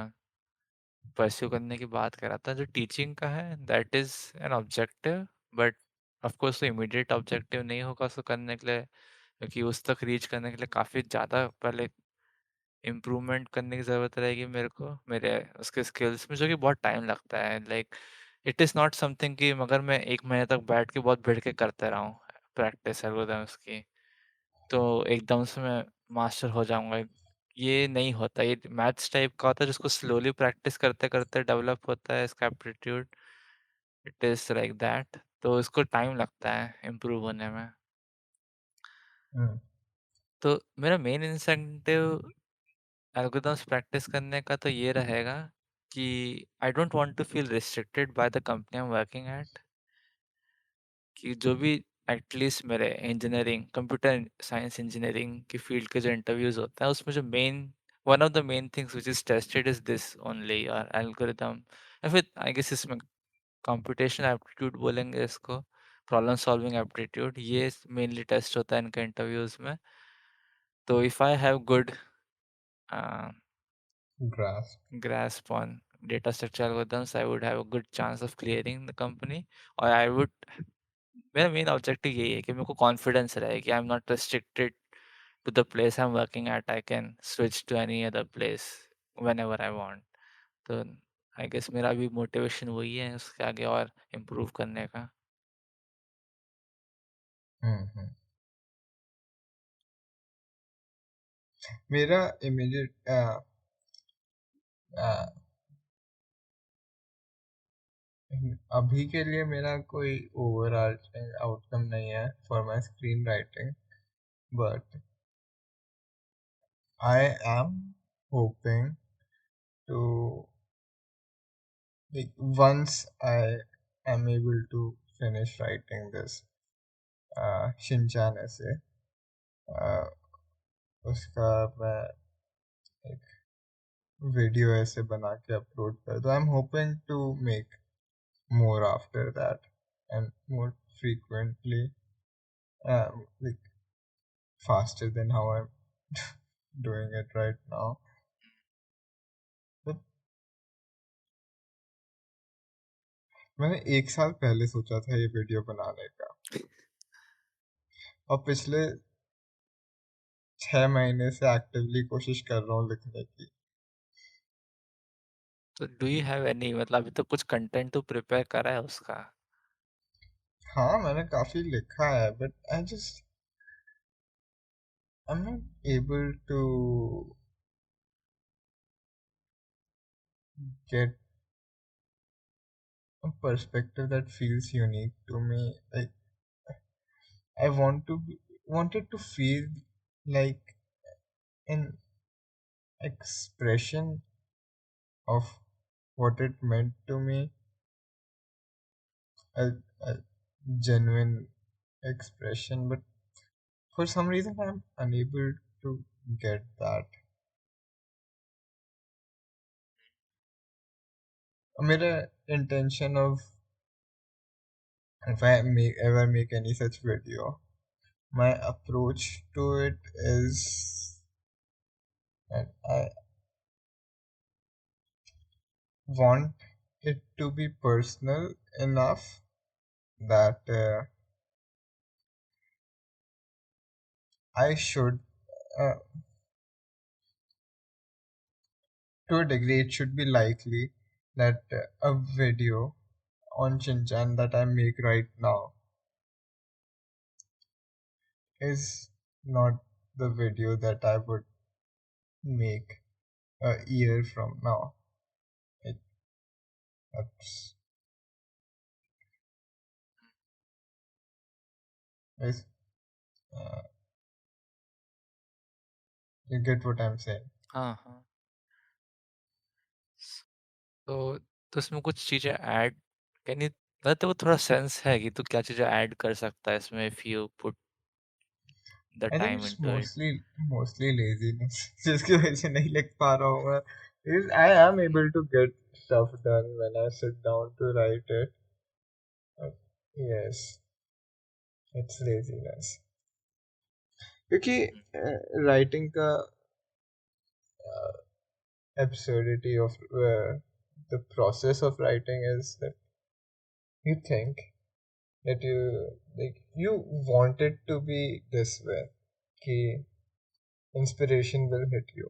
परस्यू करने की बात कर रहा था, जो टीचिंग का है, that is an objective, but of course वो इमीडिएट ऑब्जेक्टिव नहीं होगा उसको करने के लिए, क्योंकि उस तक रीच करने के लिए काफ़ी ज़्यादा पहले इम्प्रूवमेंट करने की ज़रूरत रहेगी मेरे को, मेरे उसके स्किल्स में, जो कि बहुत टाइम लगता है। Like it is not something कि मगर मैं 1 महीने तक बैठ के बहुत भिड़ के करते रहा हूँ प्रैक्टिस एल्गोरिदम्स की, तो एकदम से मैं मास्टर हो जाऊँगा। ये नहीं होता, ये मैथ्स टाइप का होता है जिसको स्लोली प्रैक्टिस करते-करते डेवलप होता है इसका aptitude, it is like that. तो इसको टाइम लगता है इम्प्रूव होने में। हम्म. तो मेरा मेन इंसेंटिव एल्गोरिदम्स प्रैक्टिस करने का तो ये रहेगा कि I don't want to feel restricted by the company I am working at, कि जो भी एटलीस्ट मेरे इंजीनियरिंग कंप्यूटर साइंस इंजीनियरिंग की फील्ड के जो इंटरव्यूज होते हैं उसमें जो main one of the main things which is tested is this only, your algorithm. या फिर I guess इसमें computational aptitude बोलेंगे इसको, प्रॉब्लम सॉल्विंग एप्टीट्यूड, ये मेनली टेस्ट होता है इनके इंटरव्यूज में. तो if I have good grasp. grasp on data structure algorithms, I would have a good chance of clearing the company. और I would, मेरा मेन ऑब्जेक्टिव यही है कि मेरे को कॉन्फिडेंस रहे कि I am not restricted to the place I'm working at. I can switch to any other place whenever I want. तो आई गेस मेरा भी मोटिवेशन वही है उसके आगे और इम्प्रूव करने का. हम्म. मेरा इमीडिएट अभी के लिए मेरा कोई ओवरऑल आउटकम नहीं है for my screen writing, but I am hoping to, like, once I am able to finish writing this Shinchan essay, uh, उसका मैं एक वीडियो ऐसे बना के अपलोड कर दूँ. I am hoping to make more after that and more frequently, like faster than how I'm doing it right now. But मैंने 1 साल पहले सोचा था ये वीडियो बनाने का, और पिछले 6 महीने से एक्टिवली कोशिश कर रहा हूँ लिखने की. तो डू यू हैव एनी, मतलब अभी तो कुछ कंटेंट तो प्रिपेयर करा है उसका? हाँ, मैंने काफी लिखा है, but I'm not able to get a perspective that feels unique to me. Like, I wanted to feel like an expression of what it meant to me, a, a genuine expression, but for some reason I'm unable to get that. मेरा intention of, if I ever make any such video, my approach to it is that I want it to be personal enough that I should, uh, to a degree, it should be likely that a video on Shinchan that I make right now is not the video that I would make a year from now. It, that's, is, uh, you get what I'm saying. हाँ हाँ. तो तो इसमें कुछ चीज़ें add, can you, मतलब तेरे को थोड़ा सेंस है कि तू क्या चीज़ें ऐड कर सकता है इसमें if you put the I think time it's into it? mostly laziness जिसकी वजह से नहीं लिख पा रहा हूँ मैं. Because I am able to get stuff done when I sit down to write it. But yes, it's laziness. क्योंकि writing का absurdity of the process of writing is that you think that you want it to be this way, कि inspiration will hit you.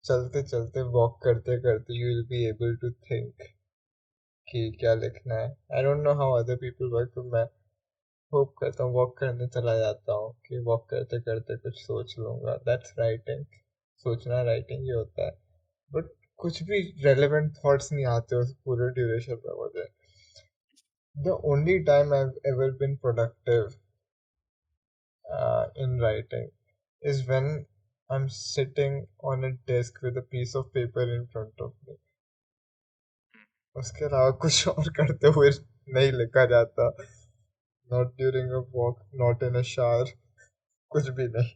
चलते चलते walk करते करते you will be able to think कि क्या लिखना है. आई don't know how other people work, तो मैं होप करता हूँ वॉक करने चला जाता हूँ कि वॉक करते करते कुछ सोच लूंगा. That's writing. सोचना राइटिंग ही होता है. बट कुछ भी रेलेवेंट थॉट्स नहीं आते उस पूरे ड्यूरेशन में मुझे. The only time I have ever been productive in writing is when I'm sitting on a desk with a piece of paper in front of me. उसके अलावा कुछ और करते हुए नहीं लिखा जाता. Not during a walk, not in a shower, कुछ भी नहीं.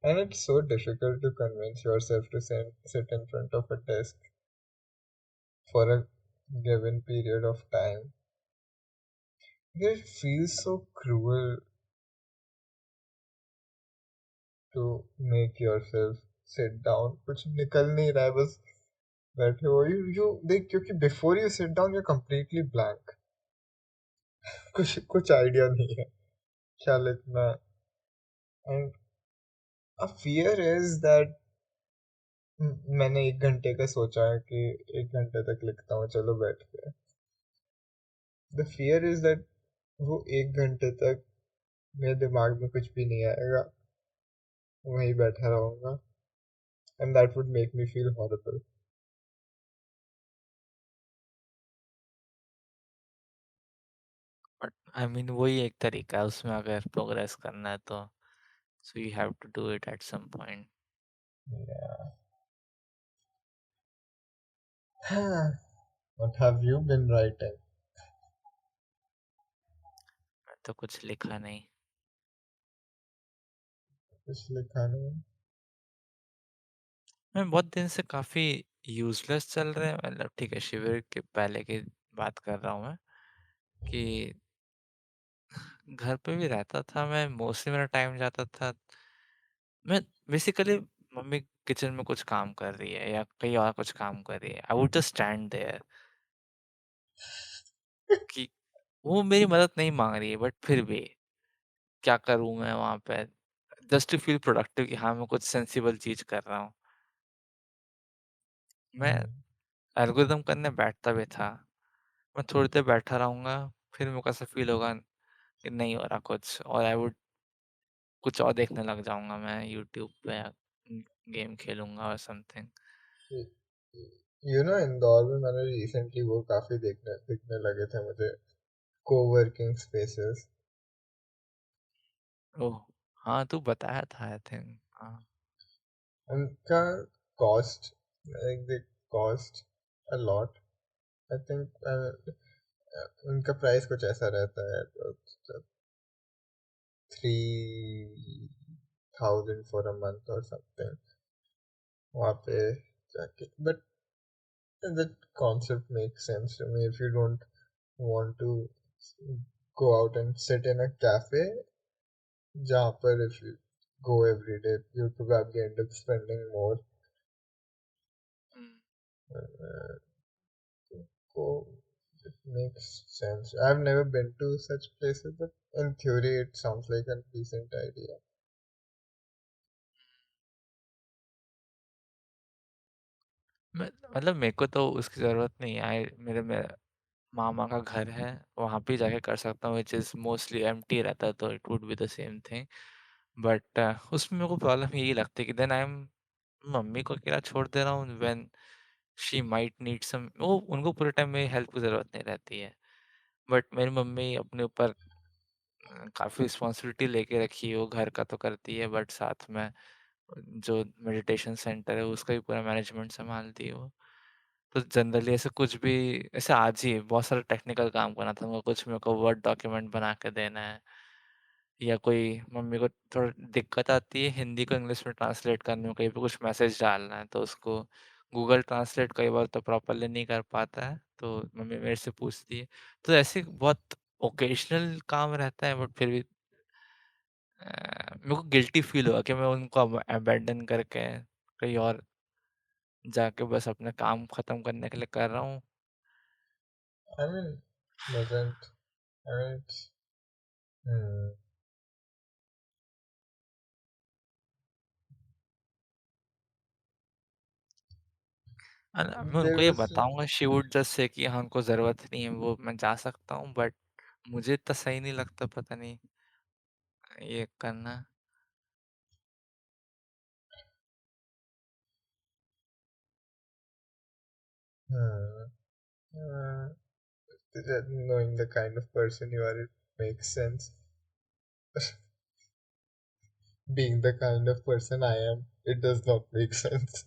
And it's so difficult to convince yourself to sit in front of a desk for a given period of time. It feels so cruel to make yourself sit down. कुछ निकल नहीं रहा है, बस बैठे हो यू देख, क्योंकि before you sit down you completely blank. कुछ कुछ आइडिया नहीं है क्या लिखना. And a fear is that मैंने 1 घंटे का सोचा है कि 1 घंटे तक लिखता हूँ, चलो बैठ के. द फियर इज दैट वो 1 घंटे तक मेरे दिमाग में कुछ भी नहीं आएगा, वहीं बैठा रहूंगा. And that would make me feel horrible. But I mean वही एक तरीका है उसमें अगर प्रोग्रेस करना है तो, so you have to do it at some point. What have you been writing? मैं तो कुछ लिखा नहीं. कुछ लिखा नहीं. मैं बहुत दिन से काफी यूजलेस चल रहे हैं, मतलब ठीक है शिविर के पहले की बात कर रहा हूँ मैं, कि घर पे भी रहता था मैं, मोस्टली मेरा टाइम जाता था, मैं बेसिकली मम्मी किचन में कुछ काम कर रही है या कहीं और कुछ काम कर रही है, I would just stand there, कि वो मेरी मदद नहीं मांग रही है बट फिर भी क्या करूँ मैं वहाँ पे, जस्ट टू फील प्रोडक्टिव कि हाँ मैं कुछ सेंसिबल चीज कर रहा हूँ. मैं Hmm. एल्गोरिदम करने बैठता भी था, मैं थोड़ी देर बैठा रहूंगा, फिर मेरे को ऐसा फील होगा कि नहीं हो रहा कुछ, और आई वुड कुछ और देखने लग जाऊंगा मैं यूट्यूब पे, या गेम खेलूंगा और समथिंग. इंदौर में मैंने रिसेंटली वो काफी देखने दिखने लगे थे मुझे, कोवर्किंग स्पेसेस. ओह हाँ, तू बताया था आई थिंक. हाँ. उनका cost, like they cost a lot. I think उनका प्राइस कुछ ऐसा रहता है, 3,000 फॉर अ मंथ और समथिंग, वहाँ पे जाके. But that concept makes sense to me. If you don't want to go out and sit in a cafe, जहाँ पर if you go every day, you probably end up spending more. Hmm. Uh, so it makes sense. I've never been to such places, but in theory, it sounds like a decent idea. मतलब मेरे को तो उसकी जरूरत नहीं है, मेरे मेरे मामा का घर है, वहाँ पे जाके कर सकता हूँ, विच इज़ मोस्टली एम्प्टी रहता है, तो it would be the same thing. But उसमें मेरे को प्रॉब्लम यही लगती है कि देन आई एम, मम्मी को अकेला छोड़ दे रहा हूँ when she might need some, वो उनको पूरे टाइम मेरी हेल्प की ज़रूरत नहीं रहती है, बट मेरी मम्मी अपने ऊपर काफ़ी रिस्पॉन्सिबिलिटी लेके रखी है, वो घर का तो करती है बट साथ में जो मेडिटेशन सेंटर है उसका भी पूरा मैनेजमेंट संभालती है वो. तो जनरली ऐसे कुछ भी, ऐसे आज ही बहुत सारा टेक्निकल काम करना था उनको, कुछ मेरे को वर्ड डॉक्यूमेंट बना के देना है, या कोई मम्मी को थोड़ा दिक्कत आती है हिंदी को इंग्लिश में ट्रांसलेट करने में, कहीं पे कुछ मैसेज डालना है तो उसको गूगल ट्रांसलेट कई बार तो प्रॉपरली नहीं कर पाता है, तो मम्मी मेरे से पूछती है. तो ऐसे बहुत ओकेशनल काम रहता है बट फिर भी मेरे को गिल्टी फील हुआ कि मैं उनको अब अबैंडन करके कहीं और जाके बस अपना काम खत्म करने के लिए कर रहा हूँ. I mean, doesn't, I mean, hmm, मैं there उनको ये was, बताऊंगा, शी वुड जस्ट से कि हाँ उनको ज़रूरत नहीं है, वो मैं जा सकता हूँ, बट मुझे इतना सही नहीं लगता, पता नहीं ये करना. hmm, uh, knowing the kind of person you are, it makes sense. Being the kind of person I am, it does not make sense.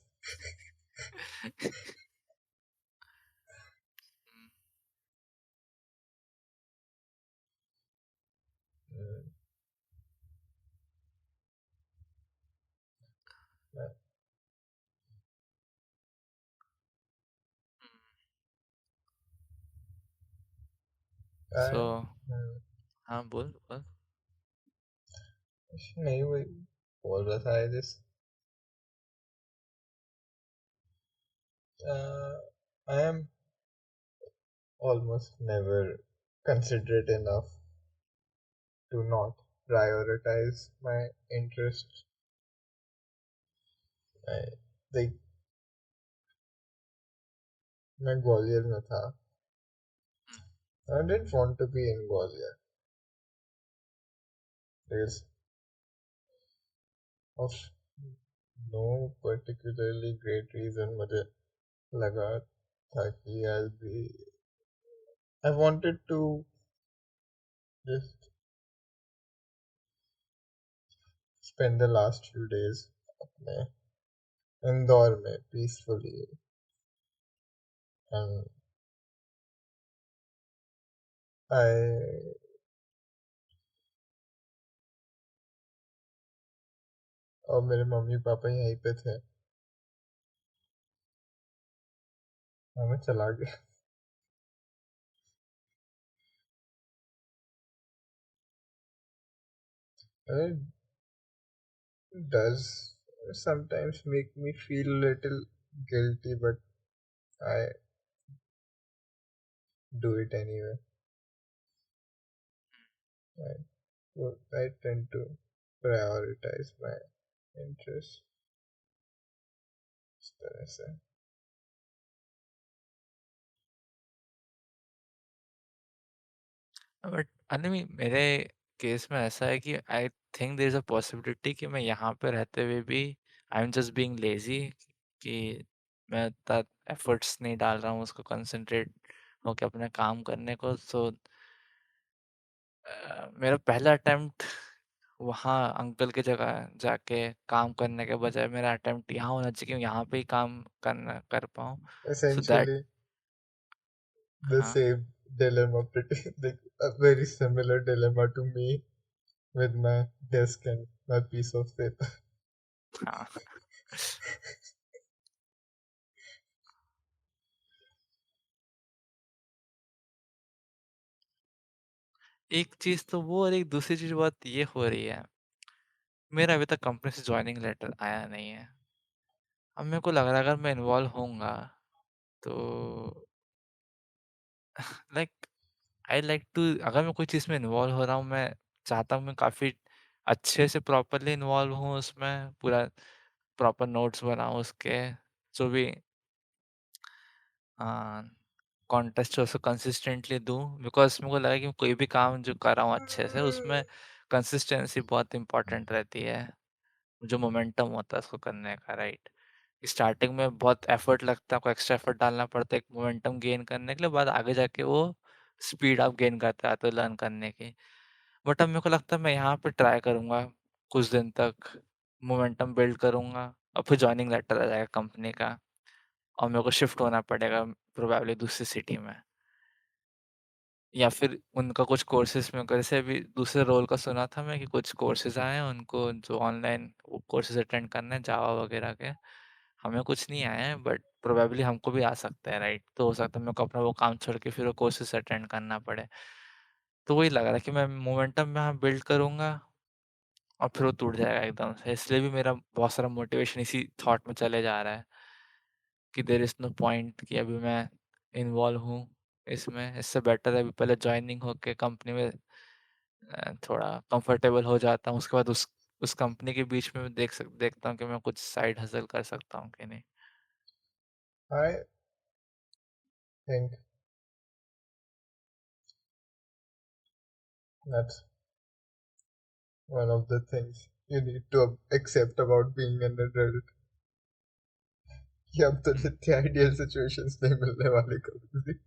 Mm. मैं- सो I- हम्म, हाँ, बोल बोल। नहीं वही बोल रहा था, I just I am almost never considerate enough to not prioritize my interests. I, like, मैं ग्वालियर में था. I didn't want to be in Gwalior because of no particularly great reason. मुझे लगा था कि I'll be I wanted to just spend the last few days अपने इंदौर में peacefully, and I और मेरे मम्मी पापा यहीं पे थे. मैं चला गया. It does sometimes make me feel a little guilty, but I do it anyway. I, I tend to prioritize my interests इस तरह से. बट अनमी मेरे केस में ऐसा है कि I think there is a possibility कि मैं यहाँ पे रहते हुए भी I am just being lazy, कि मैं उतना एफर्ट्स नहीं डाल रहा हूँ उसको कंसंट्रेट होके अपने काम करने को. सो मेरा पहला अटेम्प्ट वहाँ अंकल की जगह जाके काम करने के बजाय मेरा अटेम्प्ट यहाँ होना चाहिए कि यहाँ पे ही काम करना कर पाऊँ. सो दैट Essentially, the हाँ same dilemma, pretty like a very similar dilemma to me with my desk and my piece of paper. हाँ. एक चीज़ तो वो, और एक दूसरी चीज़ बात ये हो रही है, मेरा अभी तक कंपनी से जॉइनिंग लेटर आया नहीं है. अब मेरे को लग रहा है अगर मैं इन्वॉल्व होऊँगा तो लाइक आई लाइक टू, अगर मैं कोई चीज़ में इन्वॉल्व हो रहा हूँ, मैं चाहता हूँ मैं काफ़ी अच्छे से प्रॉपर्ली इन्वॉल्व हूँ उसमें, पूरा प्रॉपर नोट्स बनाऊँ उसके, जो भी कॉन्टेस्ट है उसको कंसिस्टेंटली दूँ. बिकॉज़ मेरे को लगा कि कोई भी काम जो कर रहा हूँ अच्छे से, उसमें कंसिस्टेंसी बहुत इम्पोर्टेंट रहती है. जो मोमेंटम होता है उसको करने का, राइट. स्टार्टिंग में बहुत एफर्ट लगता है, आपको एक्स्ट्रा एफर्ट डालना पड़ता है एक मोमेंटम गेन करने के लिए, बाद आगे जाके वो स्पीड आप गेन करते आते हो लर्न करने की. बट अब मेरे को लगता है मैं यहाँ पे ट्राई करूँगा कुछ दिन तक, मोमेंटम बिल्ड करूँगा, और फिर जॉइनिंग लेटर आ जाएगा कंपनी का, और मेरे को शिफ्ट होना पड़ेगा प्रोबेबली दूसरी सिटी में. या फिर उनका कुछ कोर्सेज़ में, जैसे अभी दूसरे रोल का सुना था मैं कि कुछ कोर्सेज़ आए हैं उनको, जो ऑनलाइन वो कोर्सेज़ अटेंड करने हैं जावा वगैरह के. हमें कुछ नहीं आया है बट प्रोबेबली हमको भी आ सकता है, राइट. तो हो सकता है मेरे को अपना वो काम छोड़ के फिर वो कोर्सेज़ अटेंड करना पड़े. तो वही लग रहा है कि मैं मोमेंटम यहाँ बिल्ड करूँगा और फिर वो टूट जाएगा एकदम से. इसलिए भी मेरा बहुत सारा मोटिवेशन इसी थॉट में चले जा रहा है कि देयर इज़ नो पॉइंट कि अभी मैं इन्वॉल्व हूँ इसमें. इससे बेटर है अभी पहले जॉइनिंग होके कंपनी में थोड़ा कंफर्टेबल हो जाता हूँ, उसके बाद उस कंपनी के बीच में देखता हूँ कि मैं कुछ साइड हसल कर सकता हूँ कि नहीं. I think that's one of the things you need to accept about being an adult. कि अब तो इतने आइडियल सिचुएशंस नहीं मिलने वाले कभी भी.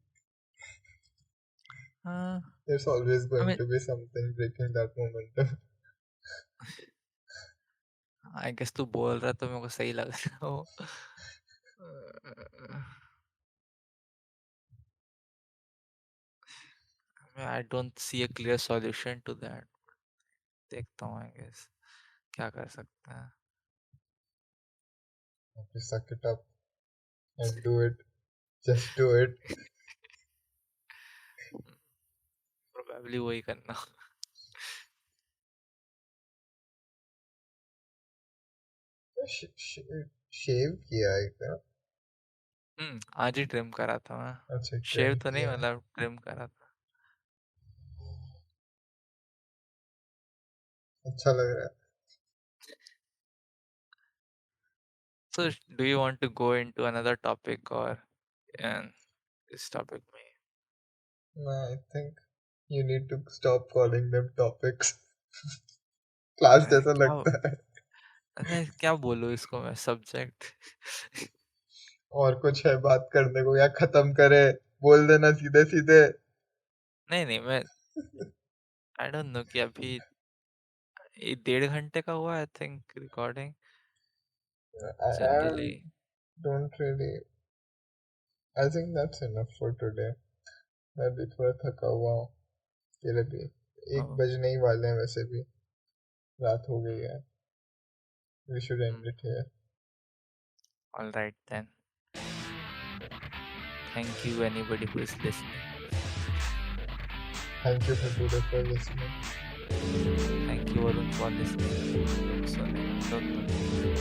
हाँ, There's always I going mean to be something breaking that momentum. I guess तू बोल रहा है तो मेरे को सही लग रहा है वो. I don't see a clear solution to that. देखता हूँ आई गेस क्या कर सकते हैं. have to suck it up and do it. Just do it. Probably वही करना। शेव किया है क्या? आज ही ट्रिम करा था मैं। अच्छा, शेव ट्रिम तो नहीं, किया है। मतलब ट्रिम करा था। अच्छा लग रहा है। So do you want to go into another topic or this topic में? No, I think you need to stop calling them topics. Class जैसा क्या लगता है। अरे क्या बोलूँ इसको मैं, सब्जेक्ट। और कुछ है बात करने को या खत्म करे? बोल देना सीधे सीधे। नहीं नहीं, मैं आई डोंट नो कि अभी 1.5 घंटे का हुआ I think recording I generally. don't really. I think that's enough for today. मैं भी थोड़ा थका हुआ हूँ। तेरे भी 1 बजने ही वाले हैं वैसे भी। रात हो गई है। We should end it here. All right then. Thank you anybody who is listening. Thank you for listening. Thank you Varun for listening. So, don't know.